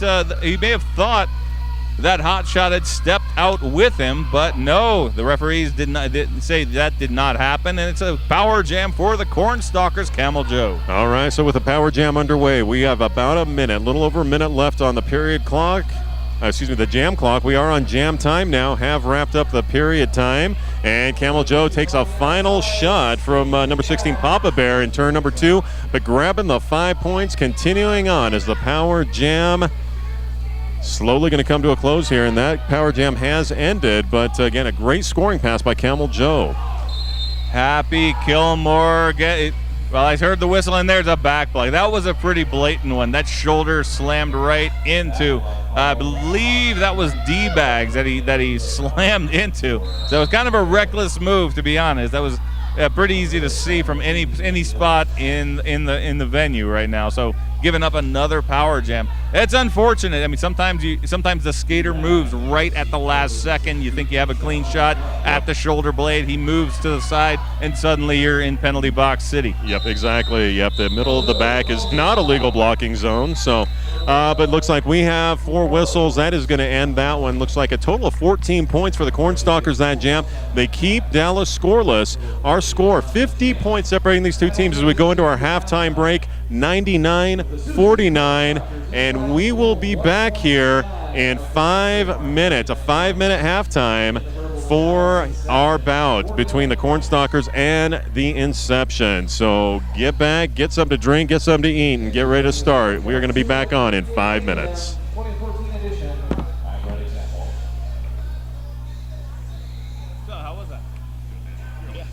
Speaker 2: hot shot had stepped out with him, but no, the referees didn't say that did not happen, and it's a power jam for the KornStalkers, Camel Joe.
Speaker 1: All right, so with the power jam underway, we have about a little over a minute left on the period clock. The jam clock. We are on jam time now, have wrapped up the period time, and Camel Joe takes a final shot from number 16, Papa Bear, in turn number 2, but grabbing the 5 points, continuing on as the power jam slowly going to come to a close here, and that power jam has ended, but again, a great scoring pass by Camel Joe.
Speaker 2: Happy Kilmore. Well, I heard the whistle, and there's a back play. That was a pretty blatant one. That shoulder slammed right into, I believe that was D-bags that he slammed into. So it was kind of a reckless move, to be honest. That was pretty easy to see from any spot in the venue right now. So giving up another power jam. It's unfortunate. I mean, sometimes the skater moves right at the last second. You think you have a clean shot at the shoulder blade. He moves to the side, and suddenly you're in penalty box city.
Speaker 1: Yep, exactly. Yep, the middle of the back is not a legal blocking zone. So, but looks like we have 4 whistles. That is going to end that one. Looks like a total of 14 points for the KornStalkers that jam. They keep Dallas scoreless. Our score, 50 points separating these two teams as we go into our halftime break. 99-49, and we will be back here in 5 minutes, a 5-minute halftime for our bout between the KornStalkers and the Inception. So get back, get something to drink, get something to eat, and get ready to start. We are going to be back on in 5 minutes.
Speaker 3: 2014 edition. I'm ready to example.
Speaker 2: So how was that? Yeah.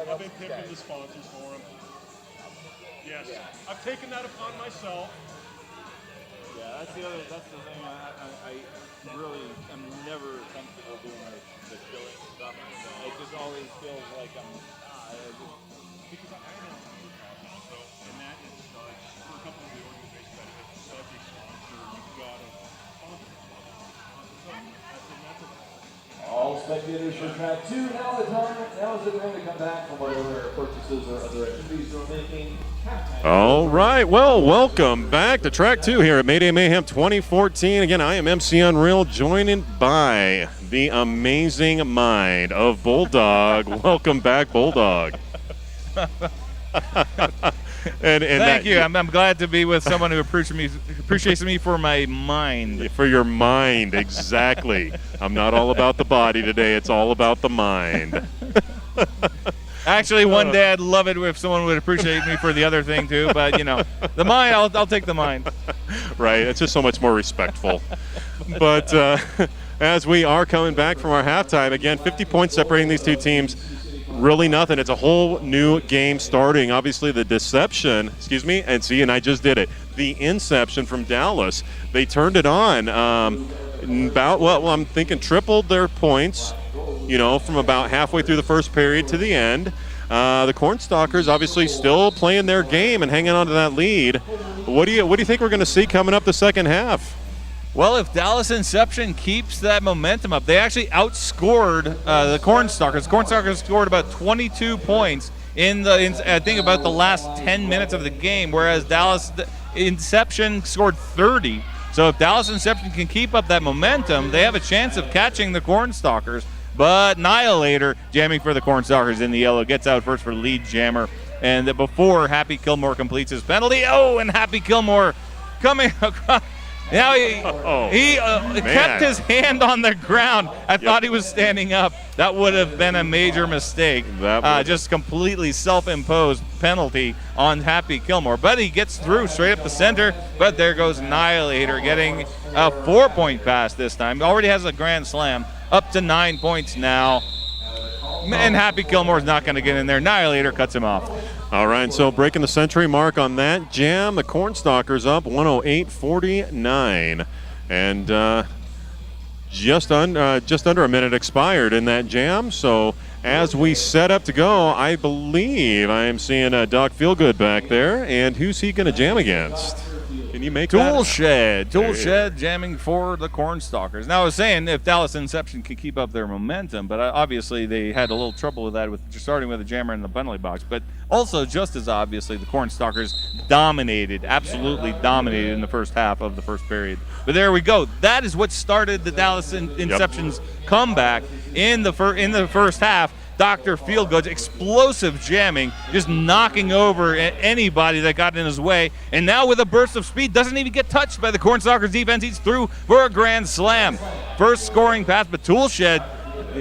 Speaker 1: I've been picking the sponsors for them. Yes, I've taken that upon myself.
Speaker 4: Yeah, that's the thing. I really am never comfortable doing the killing stuff. It just always feels like I'm.
Speaker 1: Because I know also, and that is for a couple of the organizations that have such a sponsor, you've got to sponsor.
Speaker 3: All spectators for track 2. Now is the time to come back from whatever purchases or other activities you're making.
Speaker 1: All right, well, welcome back to track 2 here at Mayday Mayhem 2014. Again, I am MC Unreal, joined by the amazing mind of Bulldog. Welcome back, Bulldog.
Speaker 2: Thank you. I'm glad to be with someone who appreciates me for my mind.
Speaker 1: For your mind, exactly. I'm not all about the body today. It's all about the mind.
Speaker 2: Actually, one day I'd love it if someone would appreciate me for the other thing too. But you know, the mind, I'll take the mind.
Speaker 1: Right. It's just so much more respectful. But as we are coming back from our halftime, again, 50 points separating these two teams. Really nothing. It's a whole new game starting. Obviously, the Deception, and I just did it. The Inception from Dallas. They turned it on. I'm thinking tripled their points, from about halfway through the first period to the end. The KornStalkers obviously still playing their game and hanging on to that lead. What do you think we're going to see coming up the second half?
Speaker 2: Well, if Dallas Inception keeps that momentum up, they actually outscored the KornStalkers. KornStalkers scored about 22 points I think about the last 10 minutes of the game, whereas Dallas Inception scored 30. So if Dallas Inception can keep up that momentum, they have a chance of catching the KornStalkers. But Annihilator, jamming for the KornStalkers in the yellow, gets out first for lead jammer. And before Happy Kilmore completes his penalty, and Happy Kilmore coming across. Now he kept his hand on the ground. I thought he was standing up. That would have been a major mistake. Just completely self-imposed penalty on Happy Kilmore. But he gets through straight up the center. But there goes Annihilator getting a 4-point pass this time. Already has a grand slam. Up to 9 points now. And Happy Kilmore's not going to get in there. Annihilator cuts him off.
Speaker 1: All right, so breaking the century mark on that jam, the KornStalkers up 108-49, and just under a minute expired in that jam. So as we set up to go, I believe I am seeing Doc Feelgood back there, and who's he going to jam against? Can you make
Speaker 2: Tool
Speaker 1: that?
Speaker 2: Shed jamming for the KornStalkers. Now I was saying if Dallas Inception could keep up their momentum, but obviously they had a little trouble with that with starting with a jammer in the penalty box. But also just as obviously the KornStalkers absolutely dominated in the first half of the first period. But there we go. That is what started the Dallas Inception's comeback in the first half. Dr. Feelgood's explosive jamming, just knocking over anybody that got in his way. And now with a burst of speed, doesn't even get touched by the KornStalkers defense. He's through for a grand slam. First scoring pass, but Toolshed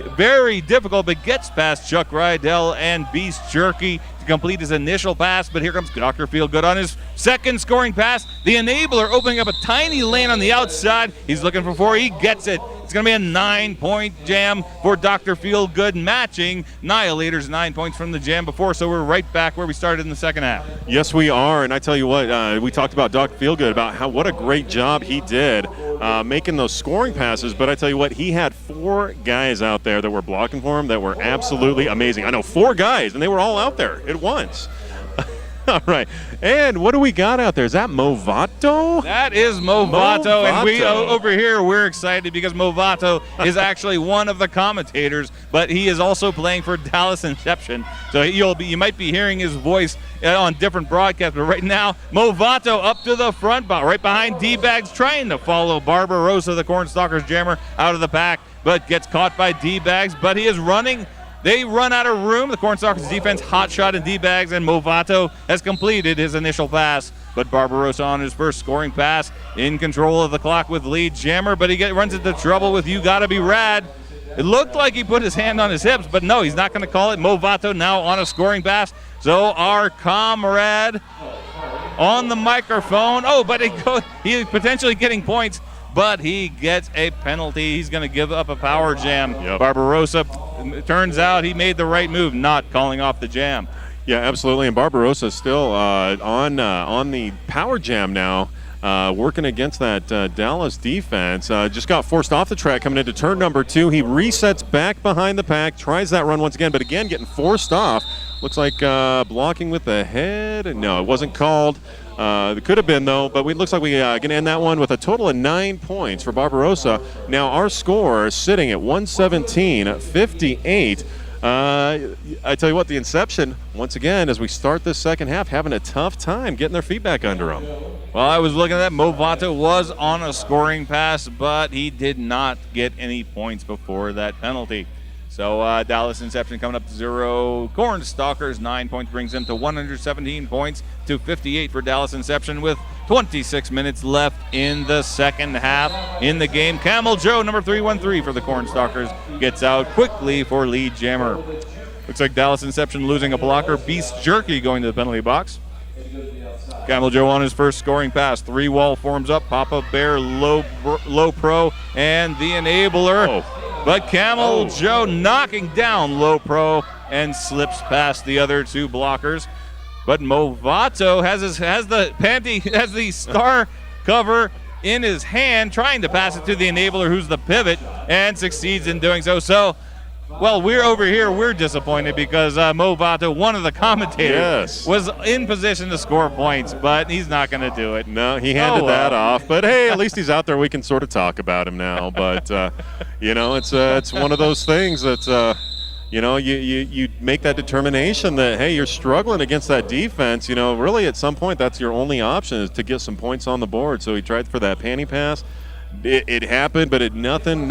Speaker 2: very difficult, but gets past Chuck Rydell and Beast Jerky to complete his initial pass. But here comes Dr. Feelgood on his second scoring pass. The enabler opening up a tiny lane on the outside. He's looking for 4. He gets it. It's going to be a 9-point jam for Dr. Feelgood, matching Annihilator's 9 points from the jam before. So we're right back where we started in the second half.
Speaker 1: Yes, we are. And I tell you what, we talked about Dr. Feelgood, about what a great job he did making those scoring passes. But I tell you what, he had 4 guys out there that were blocking for him that were absolutely amazing. I know 4 guys, and they were all out there at once. All right. And what do we got out there? Is that Movato?
Speaker 2: That is Movato. And we over here, we're excited because Movato is actually one of the commentators, but he is also playing for Dallas Inception. So you might be hearing his voice on different broadcasts, but right now, Movato up to the front, right behind D-Bags, trying to follow Barbarossa, the Cornstalkers jammer, out of the pack, but gets caught by D-Bags, but he is running. They run out of room. The Cornstalkers defense hot shot in D-Bags, and Movato has completed his initial pass. But Barbarossa on his first scoring pass, in control of the clock with lead jammer, but he runs into trouble with You Gotta Be Rad. It looked like he put his hand on his hips, but no, he's not going to call it. Movato now on a scoring pass. So our comrade on the microphone. Oh, but he's potentially getting points, but he gets a penalty. He's going to give up a power jam.
Speaker 1: Yep.
Speaker 2: Barbarossa, it turns out he made the right move, not calling off the jam.
Speaker 1: Yeah, absolutely. And Barbarossa still on the power jam now, working against that Dallas defense. Just got forced off the track coming into turn number 2. He resets back behind the pack, tries that run once again, but again getting forced off. Looks like blocking with the head. No, it wasn't called. It could have been, though, but it looks like we're going to end that one with a total of 9 points for Barbarossa. Now our score is sitting at 117-58. I tell you what, the Inception, once again, as we start this second half, having a tough time getting their feet back under them.
Speaker 2: Well, I was looking at that. Movato was on a scoring pass, but he did not get any points before that penalty. So Dallas Inception coming up to 0. KornStalkers 9 points brings them to 117 points to 58 for Dallas Inception with 26 minutes left in the second half in the game. Camel Joe, number 313 for the KornStalkers, gets out quickly for lead jammer. Looks like Dallas Inception losing a blocker. Beast Jerky going to the penalty box. Camel Joe on his first scoring pass. 3-wall forms up. Papa Bear, low pro, and the enabler. But Camel Joe knocking down low pro and slips past the other 2 blockers. But Movato has the star cover in his hand, trying to pass it to the enabler, who's the pivot, and succeeds in doing so. So, well, we're over here. We're disappointed because Movato, one of the commentators, was in position to score points, but he's not going to do it.
Speaker 1: No, he handed that off. But hey, at least he's out there. We can sort of talk about him now. But it's one of those things that you make that determination that hey, you're struggling against that defense. Really at some point that's your only option is to get some points on the board. So he tried for that panty pass. It happened, but nothing.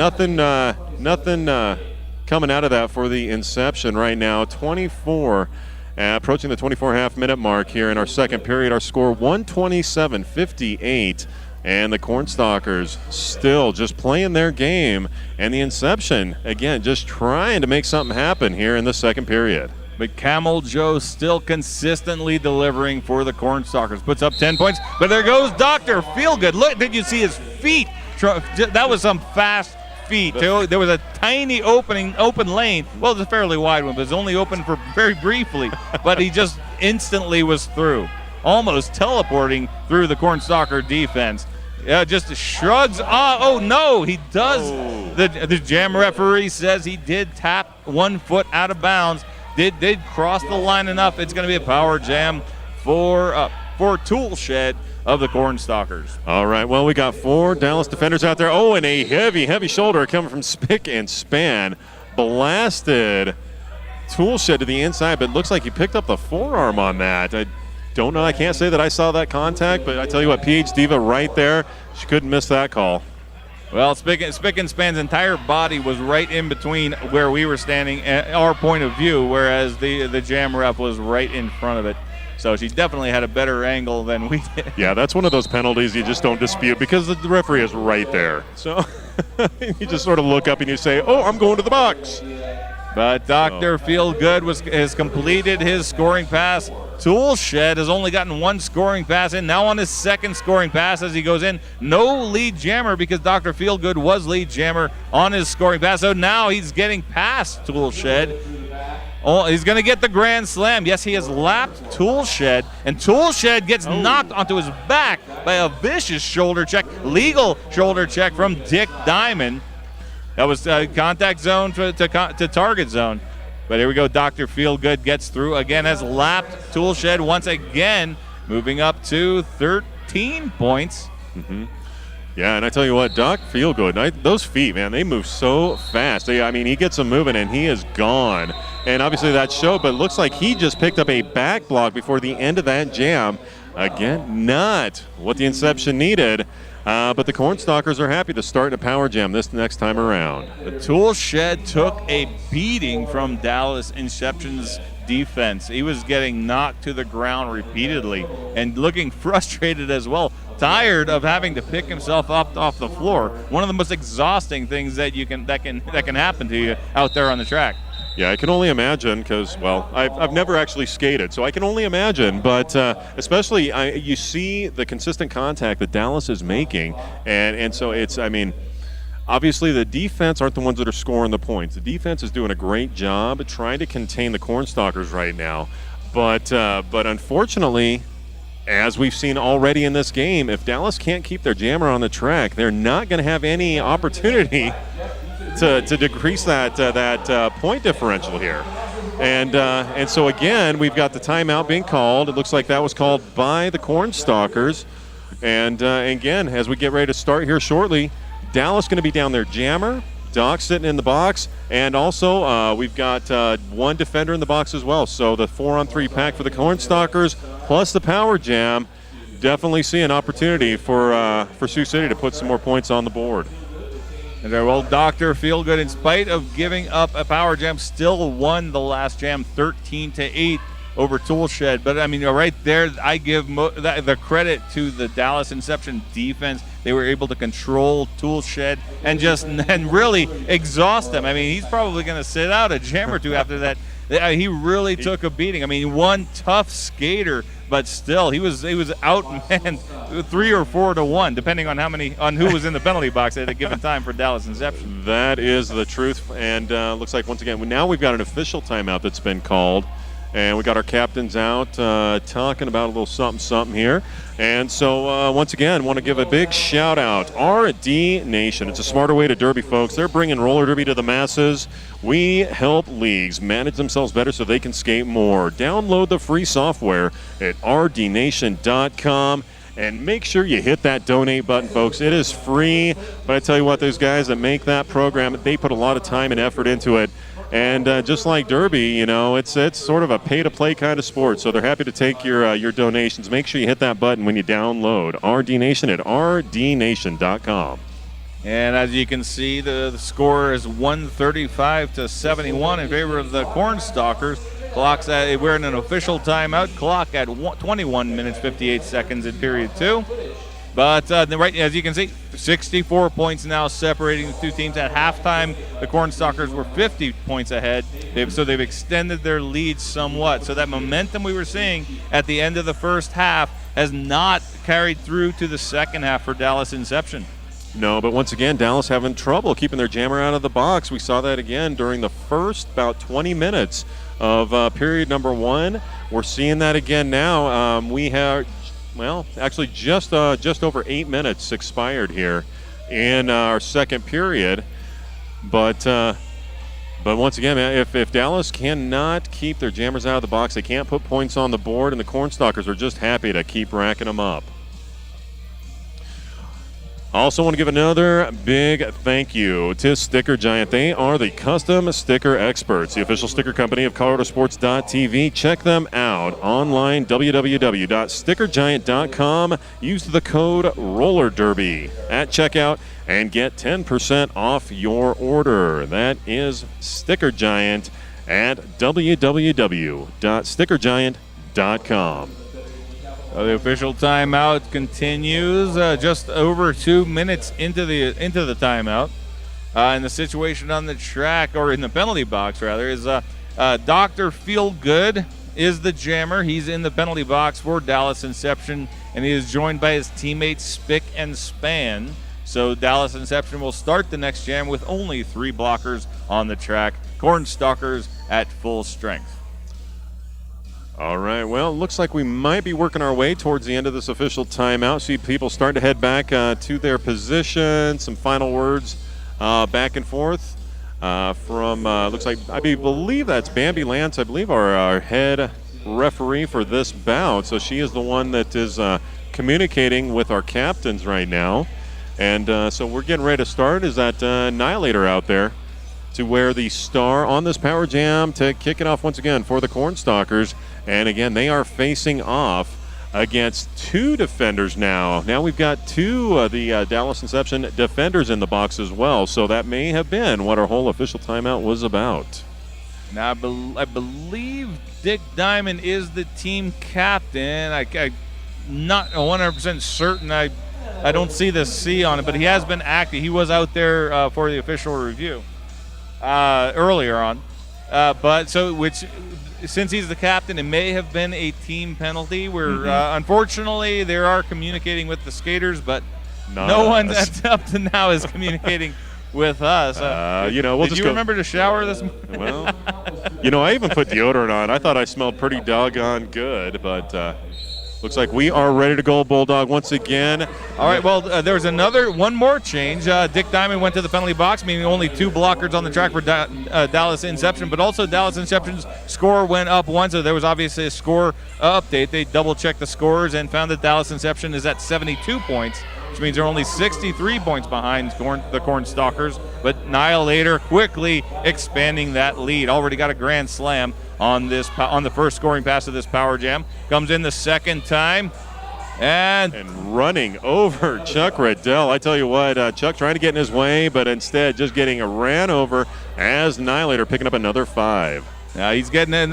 Speaker 1: Coming out of that for the Inception right now. 24, approaching the 24.5-minute mark here in our second period. Our score 127-58, and the KornStalkers still just playing their game, and the Inception, again, just trying to make something happen here in the second period.
Speaker 2: But Camel Joe still consistently delivering for the KornStalkers. Puts up 10 points, but there goes Dr. Feelgood. Look, did you see his feet? That was some fast feet. There was a tiny open lane. Well, it's a fairly wide one, but it's only open for very briefly. But he just instantly was through, almost teleporting through the KornStalker defense. Just shrugs. Oh no, he does. The jam referee says he did tap 1 foot out of bounds. Did cross the line enough. It's going to be a power jam for Tool Shed of the KornStalkers.
Speaker 1: All right, well, we got 4 Dallas defenders out there. Oh, and a heavy shoulder coming from Spick and Span. Blasted Tool Shed to the inside, but it looks like he picked up the forearm on that. I don't know. I can't say that I saw that contact, but I tell you what, PH Diva right there, she couldn't miss that call.
Speaker 2: Well, Spick and Span's entire body was right in between where we were standing at our point of view, whereas the jam ref was right in front of it. So she definitely had a better angle than we did.
Speaker 1: Yeah, that's one of those penalties you just don't dispute because the referee is right there. So You just sort of look up and you say, oh, I'm going to the box.
Speaker 2: But Dr. Feelgood has completed his scoring pass. Toolshed has only gotten one scoring pass in, now on his second scoring pass as he goes in. No lead jammer because Dr. Feelgood was lead jammer on his scoring pass. So now he's getting past Toolshed. Oh, he's going to get the grand slam. Yes, he has lapped Toolshed, and Toolshed gets knocked onto his back by a vicious shoulder check, legal shoulder check from Dick Diamond. That was contact zone to target zone. But here we go. Dr. Feelgood gets through again, has lapped Toolshed once again, moving up to 13 points.
Speaker 1: Yeah, and I tell you what, Doc Feelgood, those feet, man, they move so fast. He gets them moving, and he is gone. And obviously that showed, but it looks like he just picked up a back block before the end of that jam. Again, not what the Inception needed. But the KornStalkers are happy to start a power jam this next time around.
Speaker 2: The Toolshed took a beating from Dallas Inception's defense. He was getting knocked to the ground repeatedly and looking frustrated as well, tired of having to pick himself up off the floor. One of the most exhausting things that can happen to you out there on the track.
Speaker 1: Yeah, I can only imagine because, well, I've never actually skated, so I can only imagine. But especially you see the consistent contact that Dallas is making, and so it's, obviously the defense aren't the ones that are scoring the points. The defense is doing a great job trying to contain the KornStalkers right now. But unfortunately, as we've seen already in this game, if Dallas can't keep their jammer on the track, they're not going to have any opportunity to decrease that point differential here. And so again, we've got the timeout being called. It looks like that was called by the KornStalkers. And again, as we get ready to start here shortly, Dallas going to be down their jammer, Doc sitting in the box, and also we've got one defender in the box as well. So the 4-on-3 pack for the KornStalkers plus the power jam, definitely see an opportunity for Sioux City to put some more points on the board.
Speaker 2: And well, Dr. Feelgood, in spite of giving up a power jam, still won the last jam 13-8 over Toolshed. But right there, I give the credit to the Dallas Inception defense. They were able to control Toolshed and really exhaust him. He's probably going to sit out a jam or two after that. He really took a beating. One tough skater, but still, he was outmanned 3 or 4 to 1, depending on who was in the penalty box at a given time for Dallas Inception.
Speaker 1: That is the truth, and looks like once again now we've got an official timeout that's been called, and we got our captains out talking about a little something here. And so once again, want to give a big shout out, RD Nation. It's a smarter way to derby, folks. They're bringing roller derby to the masses. We help leagues manage themselves better so they can skate more. Download the free software at rdnation.com. And make sure you hit that donate button, folks. It is free. But I tell you what, those guys that make that program, they put a lot of time and effort into it. And just like Derby, it's sort of a pay-to-play kind of sport. So they're happy to take your donations. Make sure you hit that button when you download RD Nation at rdnation.com.
Speaker 2: And as you can see, the score is 135-71 in favor of the KornStalkers. We're in an official timeout. Clock at 21 minutes 58 seconds in period 2. But right as you can see, 64 points now separating the two teams. At halftime, the KornStalkers were 50 points ahead. They've extended their lead somewhat. So that momentum we were seeing at the end of the first half has not carried through to the second half for Dallas Inception.
Speaker 1: No, but once again, Dallas having trouble keeping their jammer out of the box. We saw that again during the first about 20 minutes of period number 1. We're seeing that again now. We have, actually just over 8 minutes expired here in our second period. But once again, man, if Dallas cannot keep their jammers out of the box, they can't put points on the board, and the KornStalkers are just happy to keep racking them up. I also want to give another big thank you to Sticker Giant. They are the custom sticker experts, the official sticker company of ColoradoSports.TV. Check them out online, www.stickergiant.com. Use the code RollerDerby at checkout and get 10% off your order. That is Sticker Giant at www.stickergiant.com.
Speaker 2: The official timeout continues. Just over 2 minutes into the timeout. And the situation on the track, or in the penalty box rather, is Dr. Feelgood is the jammer. He's in the penalty box for Dallas Inception, and he is joined by his teammates Spick and Span. So Dallas Inception will start the next jam with only 3 blockers on the track. KornStalkers at full strength.
Speaker 1: All right, well, it looks like we might be working our way towards the end of this official timeout. See people starting to head back to their position. Some final words back and forth from, looks like, I believe that's Bambi Lance, I believe, our head referee for this bout. So she is the one that is communicating with our captains right now. And so we're getting ready to start. Is that Annihilator out there to wear the star on this Power Jam to kick it off once again for the KornStalkers. And again, they are facing off against 2 defenders now. Now we've got 2 of the Dallas Inception defenders in the box as well. So that may have been what our whole official timeout was about.
Speaker 2: Now, I believe Dick Diamond is the team captain. I'm not 100% certain. I don't see the C on it, but he has been active. He was out there for the official review earlier on. Since he's the captain, it may have been a team penalty where, unfortunately, they are communicating with the skaters, but no one up to now is communicating with us.
Speaker 1: We'll
Speaker 2: did you remember to shower this morning?
Speaker 1: Well, I even put deodorant on. I thought I smelled pretty doggone good, but looks like we are ready to go, Bulldog, once again.
Speaker 2: All right, well, there's one more change. Dick Diamond went to the penalty box, meaning only 2 blockers on the track for Dallas Inception, but also Dallas Inception's score went up 1, so there was obviously a score update. They double-checked the scores and found that Dallas Inception is at 72 points, which means they're only 63 points behind the KornStalkers, but Annihilator quickly expanding that lead. Already got a grand slam on the first scoring pass of this Power Jam. Comes in the second time and
Speaker 1: running over Chuck Riddell. I tell you what, Chuck trying to get in his way, but instead just getting ran over as Annihilator picking up another 5.
Speaker 2: Now he's getting a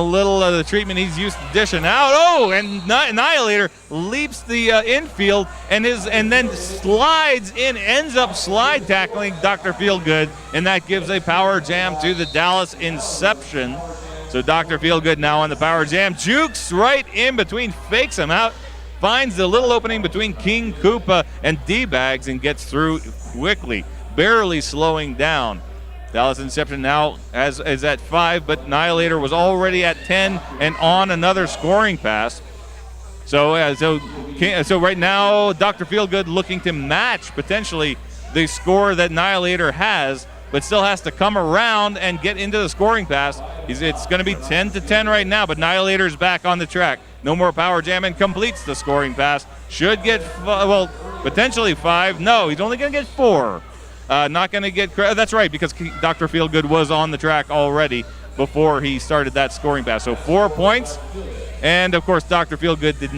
Speaker 2: little of the treatment he's used to dishing out. Oh, and Annihilator leaps the infield and then slides in, ends up slide tackling Dr. Feelgood, and that gives a Power Jam to the Dallas Inception. So Dr. Feelgood now on the Power Jam, jukes right in between, fakes him out, finds the little opening between King Koopa and D-Bags and gets through quickly, barely slowing down. Dallas Inception now is at 5, but Annihilator was already at 10 and on another scoring pass. So right now, Dr. Feelgood looking to match potentially the score that Annihilator has, but still has to come around and get into the scoring pass. It's going to be 10-10 right now, but Annihilator's back on the track. No more Power Jam and completes the scoring pass. Should get, potentially 5. No, he's only going to get 4. Not going to get credit. That's right, because Dr. Feelgood was on the track already before he started that scoring pass. So 4 points. And, of course, Dr. Feelgood did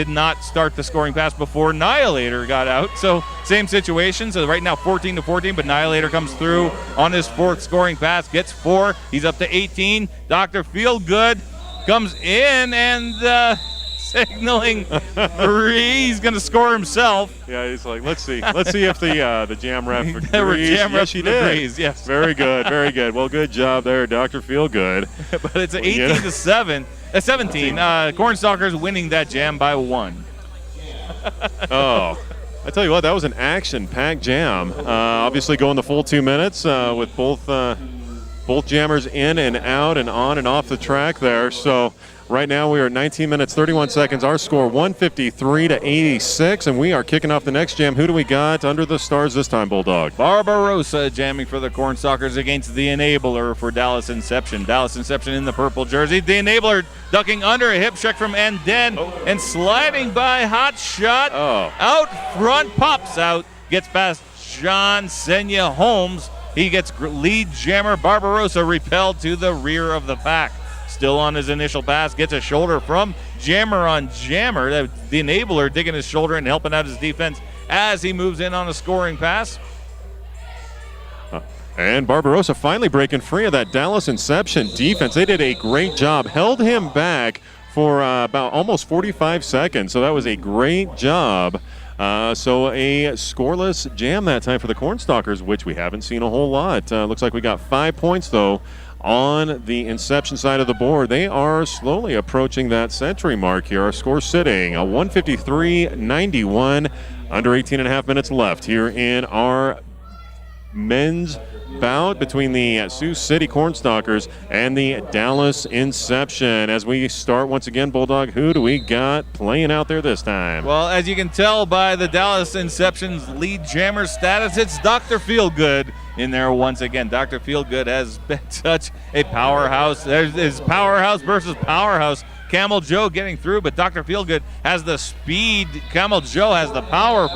Speaker 2: not start the scoring pass before Annihilator got out. So same situation. So right now 14-14, but Annihilator comes through on his 4th scoring pass, gets 4. He's up to 18. Dr. Feelgood comes in and signaling 3. He's going to score himself.
Speaker 1: Yeah, he's like, let's see if the jam ref agrees.
Speaker 2: Yes, he did. Agrees, yes.
Speaker 1: Very good, very good. Well, good job there, Dr. Feelgood.
Speaker 2: But it's 18-7. 17. KornStalkers winning that jam by 1.
Speaker 1: Oh, I tell you what, that was an action-packed jam. Obviously going the full 2 minutes with both jammers in and out and on and off the track there. So right now we are at 19 minutes, 31 seconds. Our score 153-86, and we are kicking off the next jam. Who do we got under the stars this time, Bulldog?
Speaker 2: Barbarossa jamming for the KornStalkers against the Enabler for Dallas Inception. Dallas Inception in the purple jersey. The Enabler ducking under a hip check from Anden and sliding by Hot Shot. Out front, pops out, gets past John Senya Holmes. He gets lead jammer Barbarossa repelled to the rear of the pack. Still on his initial pass, gets a shoulder from Jammer on Jammer. The Enabler digging his shoulder and helping out his defense as he moves in on a scoring pass.
Speaker 1: And Barbarossa finally breaking free of that Dallas Inception defense. They did a great job, held him back for about almost 45 seconds. So that was a great job. So a scoreless jam that time for the KornStalkers, which we haven't seen a whole lot. Looks like we got 5 points, though, on the Inception side of the board. They are slowly approaching that century mark here. Our score sitting a 153-91, under 18 and a half minutes left here in our men's bout between the Sioux City KornStalkers and the Dallas Inception. As we start once again, Bulldog, who do we got playing out there this time?
Speaker 2: Well, as you can tell by the Dallas Inception's lead jammer status, it's Dr. Feelgood in there once again. Dr. Feelgood has been such a powerhouse. There's powerhouse versus powerhouse. Camel Joe getting through, but Dr. Feelgood has the speed. Camel Joe has the power,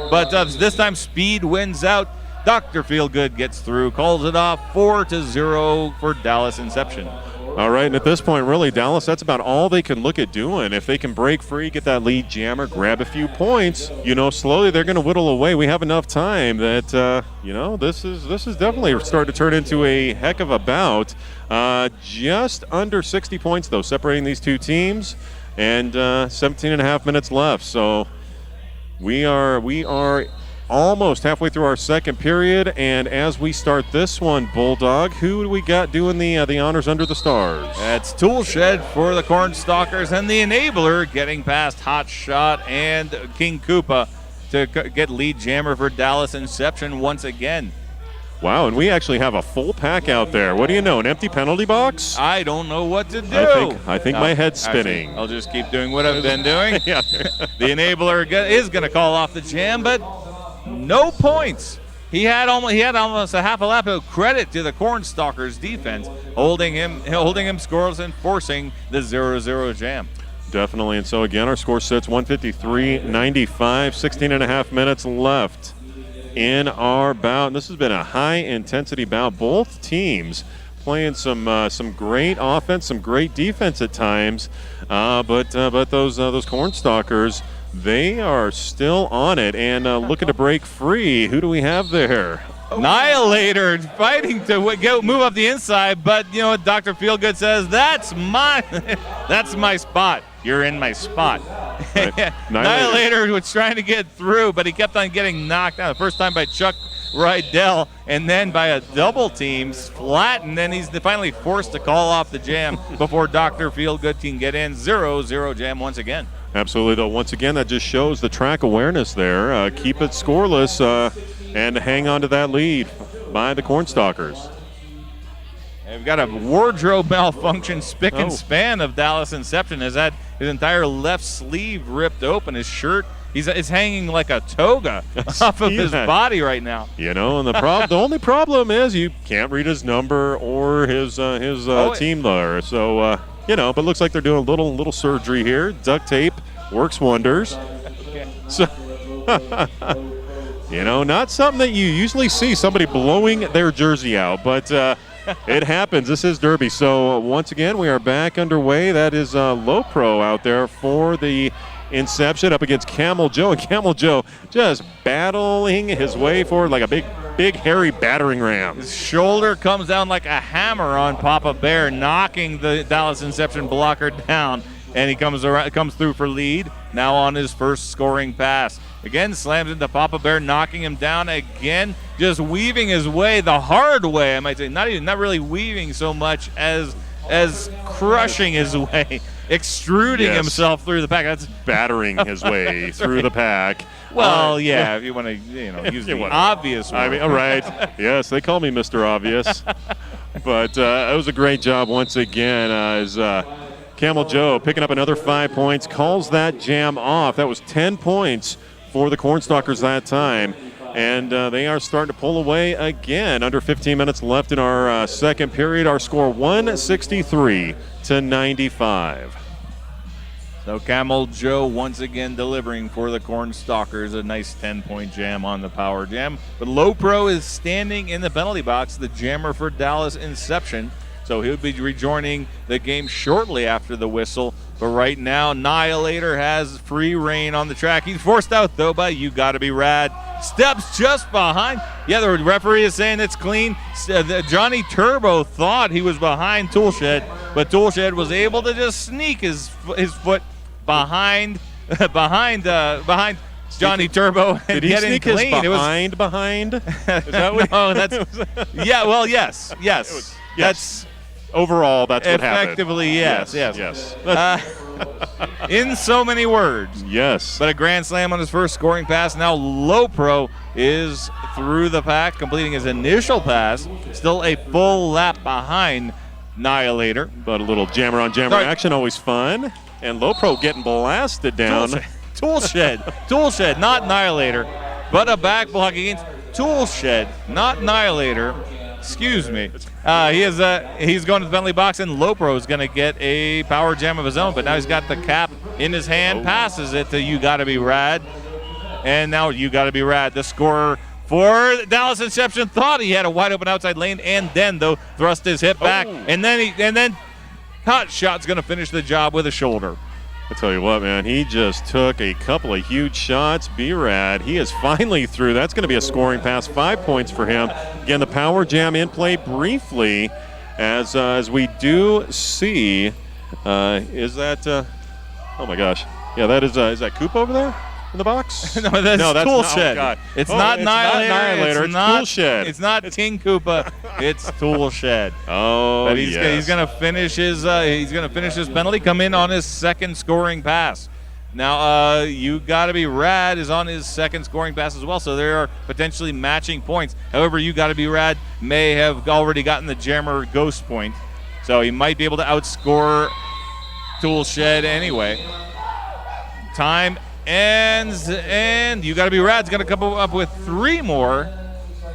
Speaker 2: but this time speed wins out. Dr. Feelgood gets through, calls it off 4-0 for Dallas Inception.
Speaker 1: All right, and at this point, really, Dallas, that's about all they can look at doing. If they can break free, get that lead jammer, grab a few points, slowly they're going to whittle away. We have enough time that, this is definitely starting to turn into a heck of a bout. Just under 60 points, though, separating these two teams, and 17 and a half minutes left. So we are almost halfway through our second period, and as we start this one, Bulldog, who do we got doing the honors under the stars?
Speaker 2: That's Toolshed for the KornStalkers, and the Enabler getting past Hot Shot and King Koopa to get lead jammer for Dallas Inception once again.
Speaker 1: Wow, and we actually have a full pack out there. What do you know, an empty penalty box?
Speaker 2: I don't know what to do.
Speaker 1: I think my head's spinning.
Speaker 2: Actually, I'll just keep doing what I've been doing.
Speaker 1: Yeah.
Speaker 2: The Enabler is going to call off the jam, but no points. He had almost a half a lap of credit to the KornStalkers defense, holding him scoreless and forcing the 0-0 jam.
Speaker 1: Definitely, and so again, our score sits 153-95, 16 and a half minutes left in our bout. And this has been a high-intensity bout. Both teams playing some great offense, some great defense at times, but those KornStalkers, they are still on it and looking to break free. Who do we have there?
Speaker 2: Annihilator fighting to move up the inside, but Dr. Feelgood says that's my spot. You're in my spot.
Speaker 1: Right.
Speaker 2: Annihilator was trying to get through, but he kept on getting knocked out. The first time by Chuck Rydell, and then by a double team, flat, and then he's finally forced to call off the jam before Dr. Feelgood can get in. 0-0 jam once again.
Speaker 1: Absolutely, though. Once again, that just shows the track awareness there. Keep it scoreless and hang on to that lead by the KornStalkers.
Speaker 2: And we've got a wardrobe malfunction, spick and span of Dallas Inception. Has had his entire left sleeve ripped open. His shirt, it's hanging like a toga off of his body right now.
Speaker 1: And the only problem is you can't read his number or his team there. So. But looks like they're doing a little surgery here. Duct tape works wonders.
Speaker 2: Okay.
Speaker 1: So, not something that you usually see, somebody blowing their jersey out, but it happens. This is Derby. So once again, we are back underway. That is Low Pro out there for the Inception up against Camel Joe, and Camel Joe just battling his way forward like a big hairy battering ram.
Speaker 2: His shoulder comes down like a hammer on Papa Bear, knocking the Dallas Inception blocker down, and he comes through for lead. Now on his first scoring pass. Again, slams into Papa Bear, knocking him down again, just weaving his way the hard way, I might say. Not really weaving so much as crushing his way, extruding himself through the pack. That's
Speaker 1: battering his way through the pack.
Speaker 2: Well, yeah, if you want to, use the obvious one.
Speaker 1: I mean, all right. Yes, they call me Mr. Obvious. But it was a great job once again as Camel Joe picking up another 5 points, calls that jam off. That was 10 points for the KornStalkers that time. And they are starting to pull away again. Under 15 minutes left in our second period. Our score 163-95.
Speaker 2: So Camel Joe once again delivering for the KornStalkers. A nice 10-point jam on the power jam. But Low Pro is standing in the penalty box, the jammer for Dallas Inception. So he'll be rejoining the game shortly after the whistle. But right now, Annihilator has free reign on the track. He's forced out, though, by You Gotta Be Rad. Steps just behind. Yeah, the referee is saying it's clean. Johnny Turbo thought he was behind Toolshed. but Toolshed was able to just sneak his foot behind Johnny Turbo and
Speaker 1: Did he
Speaker 2: get in
Speaker 1: sneak his
Speaker 2: clean.
Speaker 1: behind? Is that what
Speaker 2: No, that's yeah. Well, yes.
Speaker 1: yes. Overall, that's what happened.
Speaker 2: Effectively, yes. In so many words.
Speaker 1: Yes.
Speaker 2: But a grand slam on his first scoring pass. Now Low Pro is through the pack, completing his initial pass. Still a full lap behind Annihilator.
Speaker 1: But a little jammer on jammer action, always fun. And Low Pro getting blasted down.
Speaker 2: Toolshed, not Annihilator, but a back block against Toolshed, not Annihilator. Excuse me. He's going to the penalty box, and Low Pro is going to get a power jam of his own, but now he's got the cap in his hand, passes it to You Gotta Be Rad, and now You Gotta Be Rad, the scorer for Dallas Inception, thought he had a wide open outside lane, and then though thrust his hip back, and then Hot Shot's going to finish the job with a shoulder.
Speaker 1: I tell you what, man, he just took a couple of huge shots. B-Rad, he is finally through. That's going to be a scoring pass, 5 points for him. Again, the power jam in play briefly, as we do see. Is that? Oh my gosh, yeah, that is that Coop over there in the box?
Speaker 2: No, that's Toolshed.
Speaker 1: Oh God.
Speaker 2: It's not Annihilator.
Speaker 1: It's Toolshed.
Speaker 2: It's not King Koopa. It's Toolshed.
Speaker 1: Oh,
Speaker 2: but he's going to finish his penalty. Come in on his second scoring pass. Now, You Gotta Be Rad is on his second scoring pass as well, so there are potentially matching points. However, You Gotta Be Rad may have already gotten the jammer ghost point, so he might be able to outscore Toolshed anyway. Time ends, and You Gotta Be Rad's going to come up with 3 more.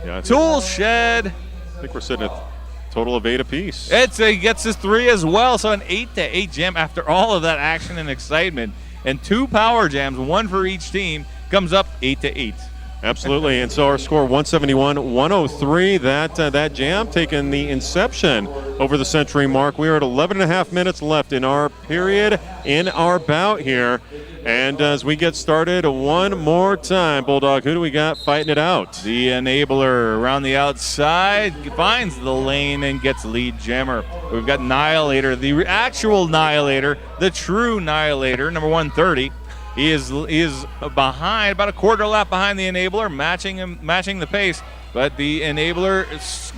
Speaker 1: Yeah,
Speaker 2: Toolshed.
Speaker 1: I think we're sitting at a total of 8 apiece.
Speaker 2: He gets his 3 as well, so an 8-8 jam after all of that action and excitement. And 2 power jams, 1 for each team, comes up 8-8.
Speaker 1: Absolutely, and so our score 171-103. That jam taking the Inception over the century mark. We are at 11.5 minutes left in our period, in our bout here. And as we get started one more time, Bulldog, who do we got fighting it out?
Speaker 2: The Enabler around the outside finds the lane and gets lead jammer. We've got Annihilator, the actual Annihilator, the true Annihilator, number 130. He is behind, about a quarter lap behind the Enabler, matching the pace. But the Enabler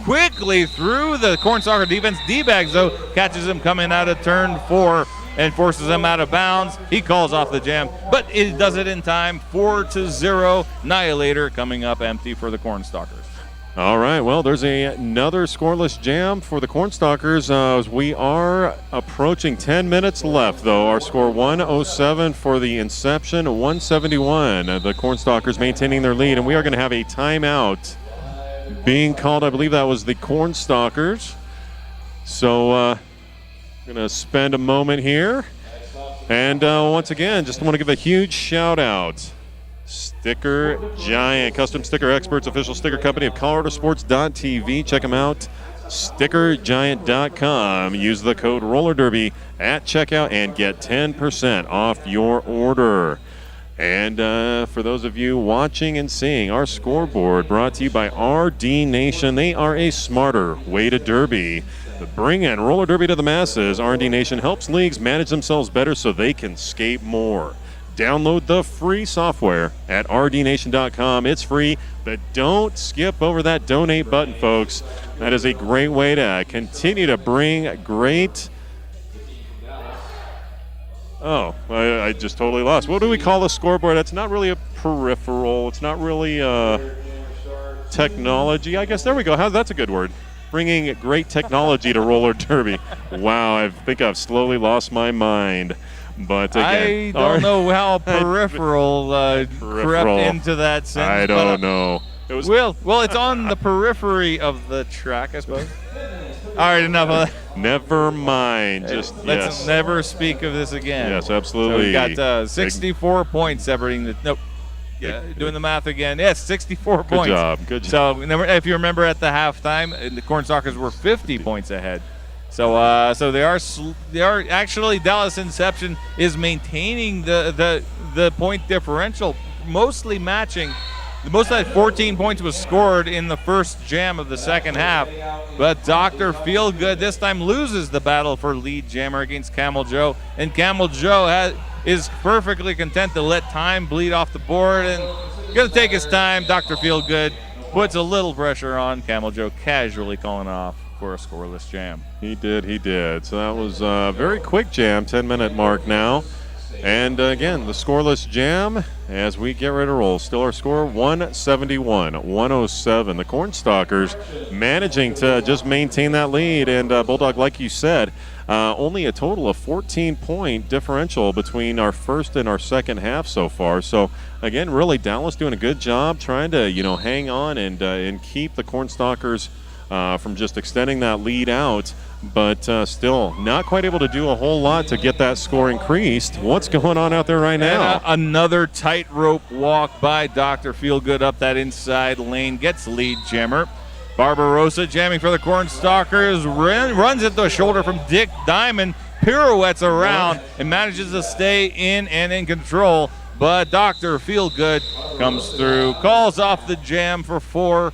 Speaker 2: quickly through the KornStalker defense. D-Bags, though, catches him coming out of turn 4 and forces him out of bounds. He calls off the jam, but it does it in time. 4-0. Annihilator coming up empty for the KornStalkers.
Speaker 1: All right, well, there's another scoreless jam for the KornStalkers. We are approaching 10 minutes left, though. Our score 107 for the Inception, 171. The KornStalkers maintaining their lead, and we are going to have a timeout being called. I believe that was the KornStalkers. So I'm going to spend a moment here. And once again, just want to give a huge shout-out. Sticker Giant, custom sticker experts, official sticker company of ColoradoSports.TV. Check them out, stickergiant.com. Use the code RollerDerby at checkout and get 10% off your order. And for those of you watching and seeing, our scoreboard brought to you by RD Nation. They are a smarter way to derby. Bring in roller derby to the masses. RD Nation helps leagues manage themselves better so they can skate more. Download the free software at rdnation.com. It's free, but don't skip over that donate button, folks. That is a great way to continue to bring great... Oh, I just totally lost. What do we call the scoreboard? That's not really a peripheral. It's not really technology. I guess there we go. That's a good word. Bringing great technology to roller derby. Wow, I think I've slowly lost my mind. But again,
Speaker 2: I don't know how peripheral crept into that sentence.
Speaker 1: I don't know.
Speaker 2: It was well, it's on the periphery of the track, I suppose. All right, enough of that.
Speaker 1: Never mind.
Speaker 2: Let's never speak of this again.
Speaker 1: Yes, absolutely.
Speaker 2: So we got 64 points separating the. Nope. Yeah, doing the math again. Yes, 64 points.
Speaker 1: Good job.
Speaker 2: So if you remember at the halftime, the KornStalkers were 50 points ahead. So they are actually, Dallas Inception is maintaining the point differential, mostly matching most of that 14 points was scored in the first jam of the second half. But Dr. Feelgood this time loses the battle for lead jammer against Camel Joe. And Camel Joe is perfectly content to let time bleed off the board and going to take his time. Dr. Feelgood puts a little pressure on Camel Joe, casually calling off for a scoreless jam.
Speaker 1: He did. So that was a very quick jam, 10-minute mark now. And again, the scoreless jam as we get ready to roll. Still our score, 171-107. The KornStalkers managing to just maintain that lead. And Bulldog, like you said, only a total of 14-point differential between our first and our second half so far. So again, really Dallas doing a good job trying to, hang on and keep the KornStalkers from just extending that lead out. But still not quite able to do a whole lot to get that score increased. What's going on out there right now?
Speaker 2: And another tightrope walk by Dr. Feelgood up that inside lane, gets lead jammer. Barbarossa jamming for the KornStalkers, runs at the shoulder from Dick Diamond, pirouettes around and manages to stay in and in control. But Dr. Feelgood comes through, calls off the jam for 4.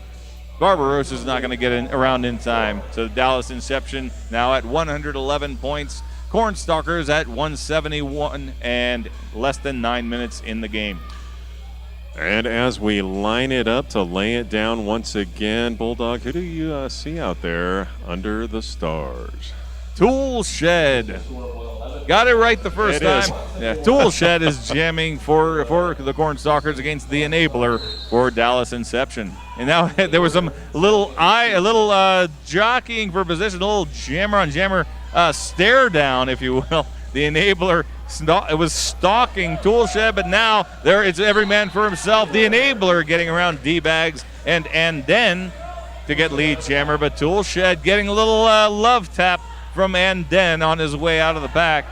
Speaker 2: Barbarossa's not going to get around in time. So Dallas Inception now at 111 points. KornStalkers at 171 and less than 9 minutes in the game.
Speaker 1: And as we line it up to lay it down once again, Bulldog, who do you see out there under the stars?
Speaker 2: Tool Shed. Got it right the first time. Yeah, Tool Shed is jamming for the KornStalkers against the enabler for Dallas Inception. And now there was a little jockeying for position, a little jammer on jammer stare down, if you will. The enabler was stalking Tool Shed, but now it's every man for himself. The enabler getting around D-Bags and then to get lead jammer, but Tool Shed getting a little love tap from Anden on his way out of the pack.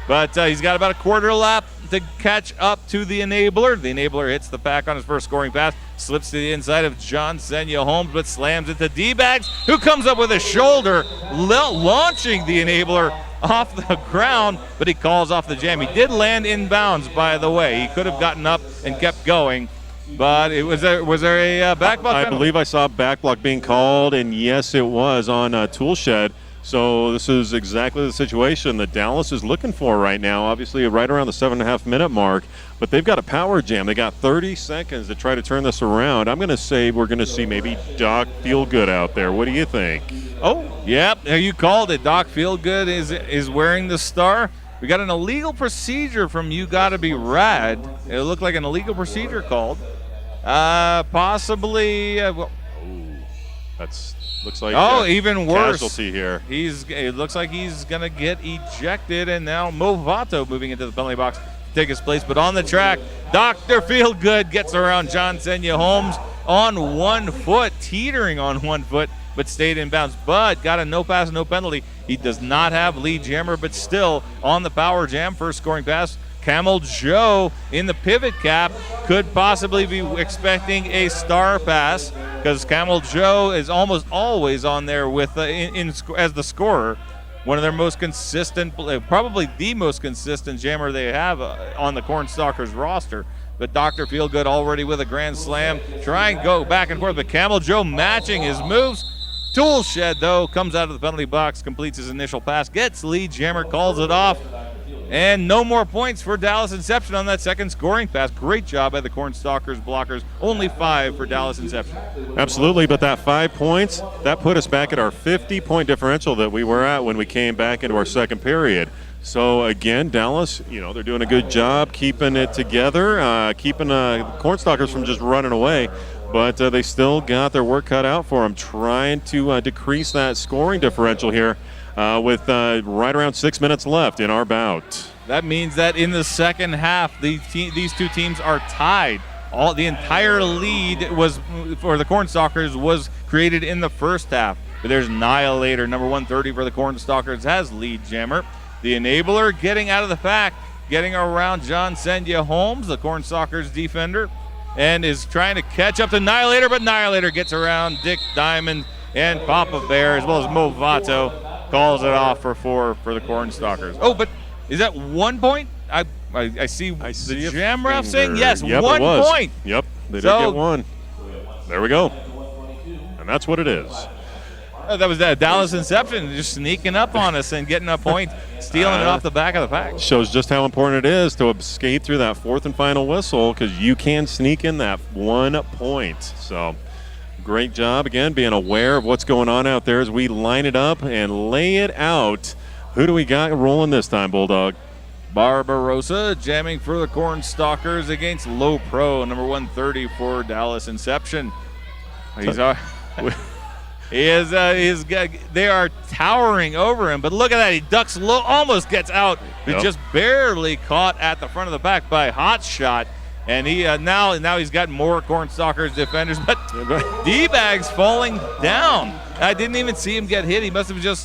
Speaker 2: But he's got about a quarter lap to catch up to the enabler. The enabler hits the pack on his first scoring pass, slips to the inside of John Senya Holmes, but slams into D-Bags, who comes up with a shoulder, launching the enabler off the ground, but he calls off the jam. He did land in bounds, by the way. He could have gotten up and kept going. But was there a back block?
Speaker 1: I believe I saw back block being called, and yes, it was on Tool Shed. So this is exactly the situation that Dallas is looking for right now. Obviously, right around the 7.5-minute mark, but they've got a power jam. They got 30 seconds to try to turn this around. I'm going to say we're going to see maybe Doc Feelgood out there. What do you think?
Speaker 2: Oh, yep, you called it. Doc Feelgood is wearing the star. We got an illegal procedure from You Gotta Be Rad. It looked like an illegal procedure called. Possibly.
Speaker 1: That's looks like
Speaker 2: even worse.
Speaker 1: Casualty here.
Speaker 2: It looks like he's gonna get ejected, and now Movato moving into the penalty box to take his place. But on the track, Dr. Feelgood gets around John Senya Holmes on 1 foot, teetering on 1 foot, but stayed in bounds. But got a no pass, no penalty. He does not have lead jammer, but still on the power jam, first scoring pass. Camel Joe in the pivot cap could possibly be expecting a star pass, because Camel Joe is almost always on there with as the scorer. One of their most consistent, probably the most consistent jammer they have on the KornStalkers roster. But Dr. Feelgood already with a grand slam, trying to go back and forth, but Camel Joe matching his moves. Tool Shed, though, comes out of the penalty box, completes his initial pass, gets lead jammer, calls it off. And no more points for Dallas Inception on that second scoring pass. Great job by the KornStalkers blockers. Only 5 for Dallas Inception.
Speaker 1: Absolutely, but that 5 points, that put us back at our 50-point differential that we were at when we came back into our second period. So, again, Dallas, they're doing a good job keeping it together, keeping the KornStalkers from just running away. But they still got their work cut out for them, trying to decrease that scoring differential here. With right around 6 minutes left in our bout.
Speaker 2: That means that in the second half, these two teams are tied. The entire lead was for the KornStalkers was created in the first half. But there's Annihilator, number 130 for the KornStalkers, has lead jammer. The enabler getting out of the pack, getting around John Senya Holmes, the KornStalkers defender, and is trying to catch up to Annihilator, but Annihilator gets around Dick Diamond and Papa Bear, as well as Movato. Calls it off for 4 for the KornStalkers. Oh, but is that 1 point? I see the jam ref saying yes,
Speaker 1: yep,
Speaker 2: 1 point.
Speaker 1: Yep. They did get one. There we go. And that's what it is.
Speaker 2: That was that Dallas Inception just sneaking up on us and getting a point, stealing it off the back of the pack.
Speaker 1: Shows just how important it is to escape through that fourth and final whistle, because you can sneak in that 1 point. So great job, again, being aware of what's going on out there as we line it up and lay it out. Who do we got rolling this time, Bulldog?
Speaker 2: Barbarossa jamming for the KornStalkers against Low Pro, number 130 for Dallas Inception. They are towering over him, but look at that. He ducks low, almost gets out. He's just barely caught at the front of the pack by Hot Shot. And he now he's got more KornStalkers defenders, but D-Bag's falling down. I didn't even see him get hit. He must have just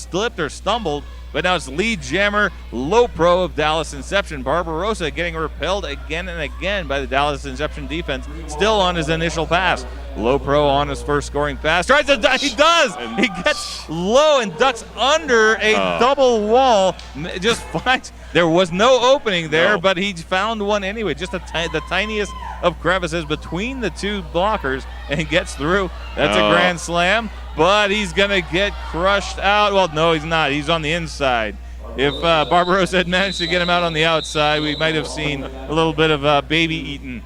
Speaker 2: slipped or stumbled. But now it's lead jammer, Low Pro of Dallas Inception. Barbarossa getting repelled again and again by the Dallas Inception defense, still on his initial pass. Low Pro on his first scoring pass. Tries to he does! He gets low and ducks under a double wall. Just finds there was no opening there, but he found one anyway. Just the tiniest of crevices between the two blockers, and he gets through. That's a grand slam. But he's going to get crushed out. Well, no, he's not. He's on the inside. If Barbarossa had managed to get him out on the outside, we might have seen a little bit of baby eating.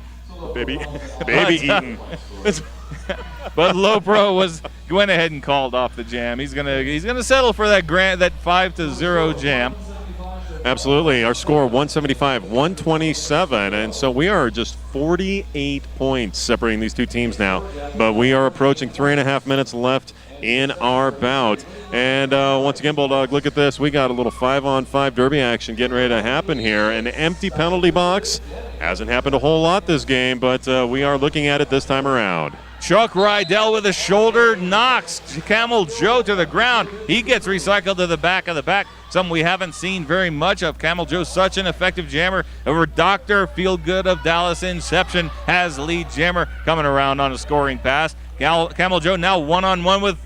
Speaker 1: Baby eating.
Speaker 2: But Low Pro went ahead and called off the jam. He's gonna settle for that 5-0 jam.
Speaker 1: Absolutely. Our score 175-127, and so we are just 48 points separating these two teams now. But we are approaching 3.5 minutes left in our bout. And once again, Bulldog, look at this. We got a little 5-on-5 derby action getting ready to happen here. An empty penalty box. Hasn't happened a whole lot this game, but we are looking at it this time around.
Speaker 2: Chuck Rydell with a shoulder knocks Camel Joe to the ground. He gets recycled to the back of the pack, something we haven't seen very much of. Camel Joe, such an effective jammer. Over Dr. Feelgood of Dallas Inception has lead jammer coming around on a scoring pass. Camel Joe now one-on-one with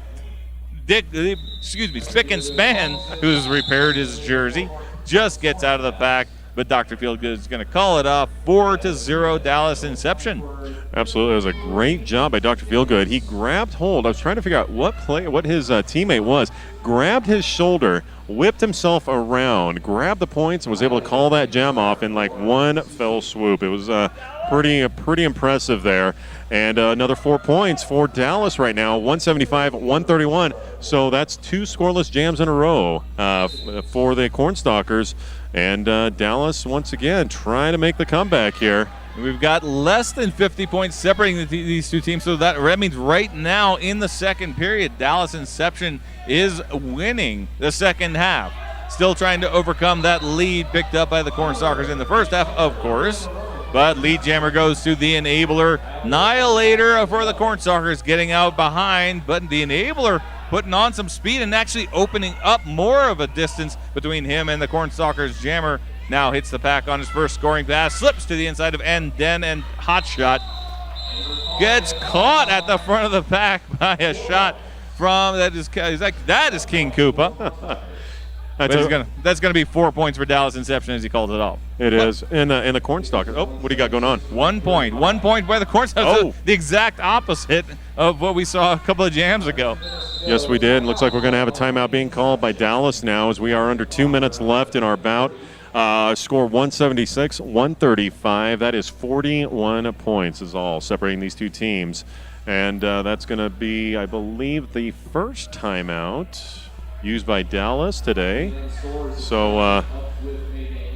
Speaker 2: Spick and Span, who's repaired his jersey. Just gets out of the pack. But Dr. Feelgood is going to call it off, 4-0 Dallas Inception.
Speaker 1: Absolutely. It was a great job by Dr. Feelgood. He grabbed hold. I was trying to figure out what his teammate was. Grabbed his shoulder, whipped himself around, grabbed the points, and was able to call that jam off in like one fell swoop. It was pretty impressive there. And another 4 points for Dallas right now, 175-131. So that's 2 scoreless jams in a row for the KornStalkers. And Dallas, once again, trying to make the comeback here.
Speaker 2: We've got less than 50 points separating these two teams, so that means right now in the second period, Dallas Inception is winning the second half. Still trying to overcome that lead picked up by the KornStalkers in the first half, of course. But lead jammer goes to the Enabler. Annihilator for the KornStalkers getting out behind, but the Enabler putting on some speed and actually opening up more of a distance between him and the KornStalkers jammer. Now hits the pack on his first scoring pass, slips to the inside of Den and Hot Shot. Gets caught at the front of the pack by a shot from that is King Koopa. That's gonna be 4 points for Dallas Inception as he calls it off.
Speaker 1: It is in the KornStalkers. Oh, what do you got going on?
Speaker 2: 1 point. 1 point by the KornStalkers. The exact opposite of what we saw a couple of jams ago.
Speaker 1: Yes, we did. Looks like we're going to have a timeout being called by Dallas now as we are under 2 minutes left in our bout. Score 176-135. That is 41 points is all separating these two teams. And that's going to be, I believe, the first timeout used by Dallas today. So,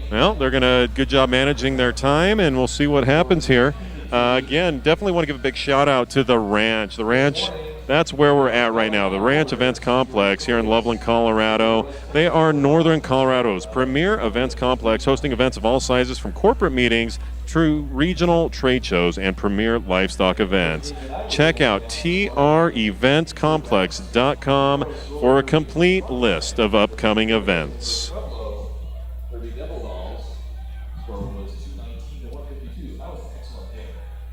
Speaker 1: they're going to good job managing their time, and we'll see what happens here. Again, definitely want to give a big shout out to the Ranch. The Ranch, that's where we're at right now. The Ranch Events Complex here in Loveland, Colorado. They are Northern Colorado's premier events complex, hosting events of all sizes from corporate meetings to regional trade shows and premier livestock events. Check out treventcomplex.com for a complete list of upcoming events.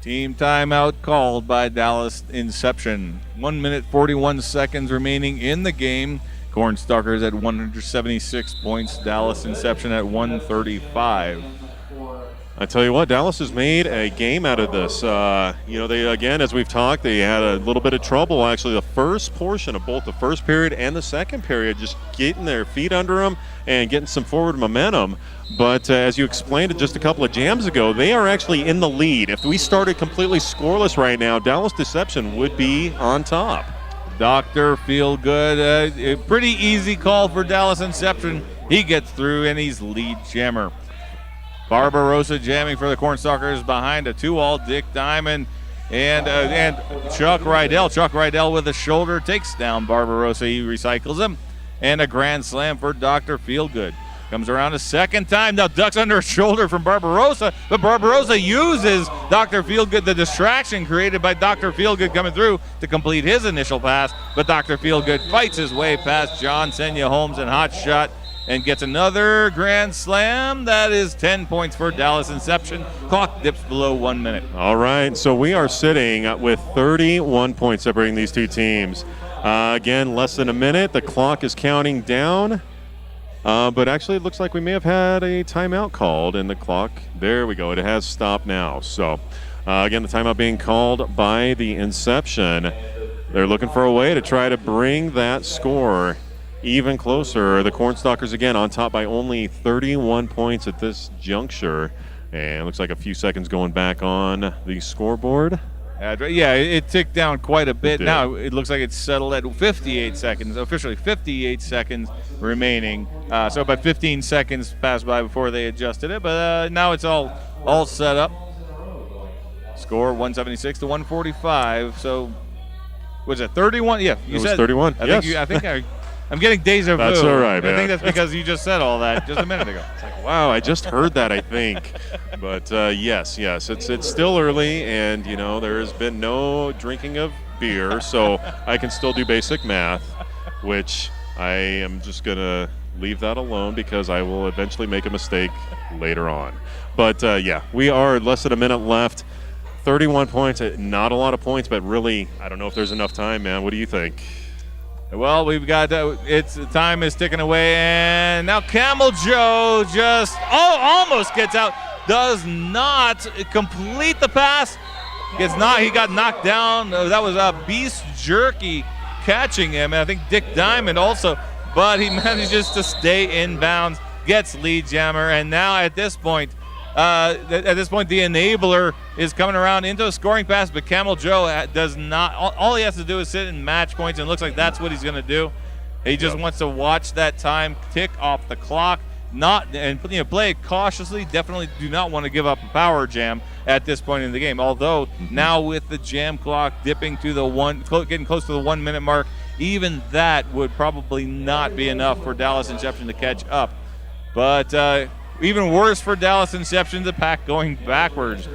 Speaker 2: Team timeout called by Dallas Inception. 1 minute 41 seconds remaining in the game. KornStalkers at 176 points. Dallas Inception at 135.
Speaker 1: I tell you what, Dallas has made a game out of this. They, again, as we've talked, they had a little bit of trouble, actually, the first portion of both the first period and the second period, just getting their feet under them and getting some forward momentum. But as you explained it just a couple of jams ago, they are actually in the lead. If we started completely scoreless right now, Dallas Deception would be on top.
Speaker 2: Dr. Feelgood, a pretty easy call for Dallas Inception. He gets through, and he's lead jammer. Barbarossa jamming for the KornStalkers behind a 2-all. Dick Diamond and Chuck Rydell. Chuck Rydell with a shoulder takes down Barbarossa. He recycles him. And a grand slam for Dr. Feelgood. Comes around a second time. Now ducks under a shoulder from Barbarossa. But Barbarossa uses Dr. Feelgood, the distraction created by Dr. Feelgood coming through to complete his initial pass. But Dr. Feelgood fights his way past John Senya Holmes and Hot Shot and gets another grand slam. That is 10 points for Dallas Inception. Clock dips below 1 minute.
Speaker 1: All right, so we are sitting with 31 points separating these two teams. Again, less than a minute. The clock is counting down. But actually, it looks like we may have had a timeout called in the clock. There we go. It has stopped now. So, again, the timeout being called by the Inception. They're looking for a way to try to bring that score even closer. The KornStalkers again on top by only 31 points at this juncture. And it looks like a few seconds going back on the scoreboard.
Speaker 2: Yeah, it ticked down quite a bit. Now it looks like it's settled at 58 seconds, officially 58 seconds remaining. So about 15 seconds passed by before they adjusted it, but now it's all set up. Score 176 to 145. So was it 31? Yeah, you said
Speaker 1: 31.
Speaker 2: I'm getting deja vu.
Speaker 1: That's all right, man.
Speaker 2: I think that's because you just said all that just a minute ago.
Speaker 1: It's like, wow, I just heard that, I think. But yes, it's still early, and, there has been no drinking of beer, so I can still do basic math, which I am just going to leave that alone because I will eventually make a mistake later on. But, we are less than a minute left. 31 points, not a lot of points, but really, I don't know if there's enough time, man. What do you think?
Speaker 2: Well, we've got time is ticking away, and now Camel Joe just almost gets out, does not complete the pass. He got knocked down. That was Beast Jerky catching him, and I think Dick Diamond also, but he manages to stay in bounds, gets lead jammer, and now at this point, the enabler is coming around into a scoring pass, but Camel Joe does not. All he has to do is sit in match points, and it looks like that's what he's going to do. He just wants to watch that time tick off the clock, play it cautiously. Definitely do not want to give up a power jam at this point in the game. Although now with the jam clock dipping to getting close to the 1 minute mark, even that would probably not be enough for Dallas Inception to catch up. But even worse for Dallas Inception, the pack going backwards.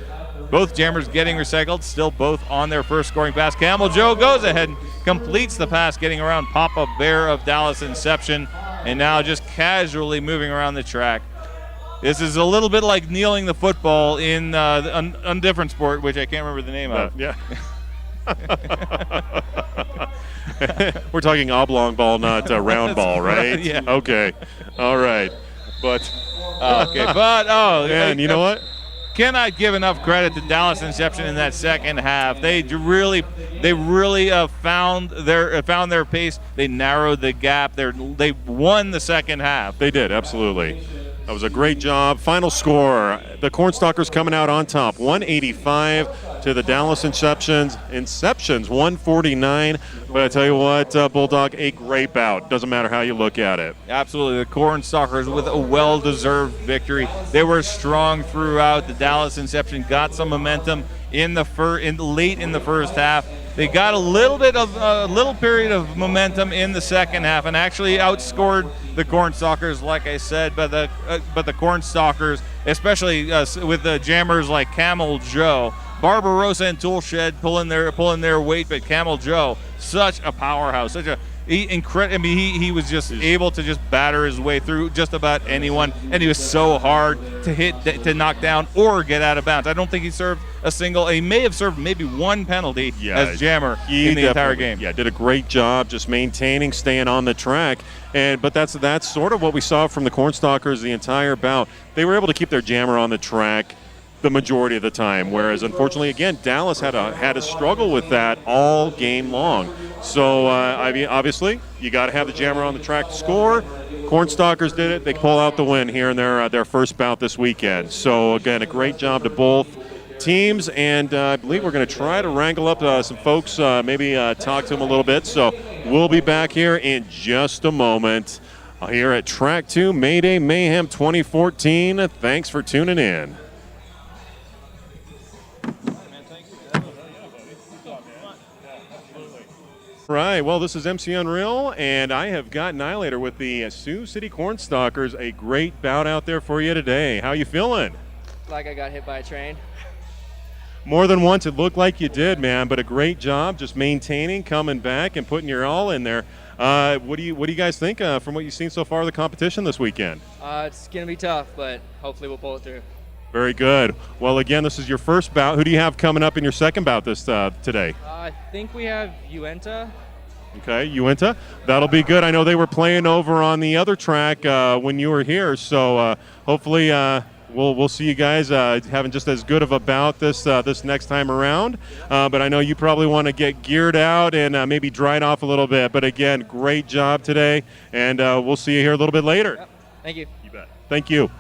Speaker 2: Both jammers getting recycled, still both on their first scoring pass. Camel Joe goes ahead and completes the pass, getting around Papa Bear of Dallas Inception, and now just casually moving around the track. This is a little bit like kneeling the football in a different sport, which I can't remember the name of.
Speaker 1: Yeah. We're talking oblong ball, not round ball, right?
Speaker 2: Yeah.
Speaker 1: Okay. All right. But
Speaker 2: man,
Speaker 1: you know what?
Speaker 2: Cannot give enough credit to Dallas Inception in that second half. They really found their pace. They narrowed the gap. They won the second half.
Speaker 1: They did, absolutely. That was a great job. Final score, the KornStalkers coming out on top, 185 to the Dallas Inceptions 149. But I tell you what, Bulldog, a great bout. Doesn't matter how you look at it.
Speaker 2: Absolutely. The KornStalkers with a well-deserved victory. They were strong throughout. The Dallas Inception got some momentum late in the first half. They got a little period of momentum in the second half and actually outscored the KornStalkers, like I said. But the KornStalkers, especially with the jammers like Camel Joe, Barbarossa and Toolshed pulling their weight, but Camel Joe, such a powerhouse, he was just able to just batter his way through just about anyone, and he was so hard to hit, to knock down or get out of bounds. I don't think he served a single. He may have served maybe one penalty as jammer in the entire game.
Speaker 1: Yeah, did a great job just maintaining, staying on the track. But that's sort of what we saw from the KornStalkers the entire bout. They were able to keep their jammer on the track the majority of the time. Whereas, unfortunately, again, Dallas had a struggle with that all game long. So, I mean, obviously, you got to have the jammer on the track to score. KornStalkers did it. They pull out the win here in their first bout this weekend. So, again, a great job to both teams, and I believe we're going to try to wrangle up some folks, maybe talk to them a little bit. So we'll be back here in just a moment here at Track 2 Mayday Mayhem 2014. Thanks for tuning in. Right, well, this is MC Unreal, and I have got Annihilator with the Sioux City KornStalkers. A great bout out there for you today. How you feeling?
Speaker 5: Like I got hit by a train.
Speaker 1: More than once, it looked like you did, man, but a great job just maintaining, coming back, and putting your all in there. What do you guys think from what you've seen so far of the competition this weekend?
Speaker 5: It's going to be tough, but hopefully we'll pull it through.
Speaker 1: Very good. Well, again, this is your first bout. Who do you have coming up in your second bout this today?
Speaker 5: I think we have Uinta.
Speaker 1: Okay, Uinta. That'll be good. I know they were playing over on the other track when you were here, so hopefully we'll see you guys having just as good of a bout this next time around. But I know you probably want to get geared out and maybe dried off a little bit. But again, great job today, and we'll see you here a little bit later.
Speaker 5: Yep. Thank you.
Speaker 1: You bet. Thank you.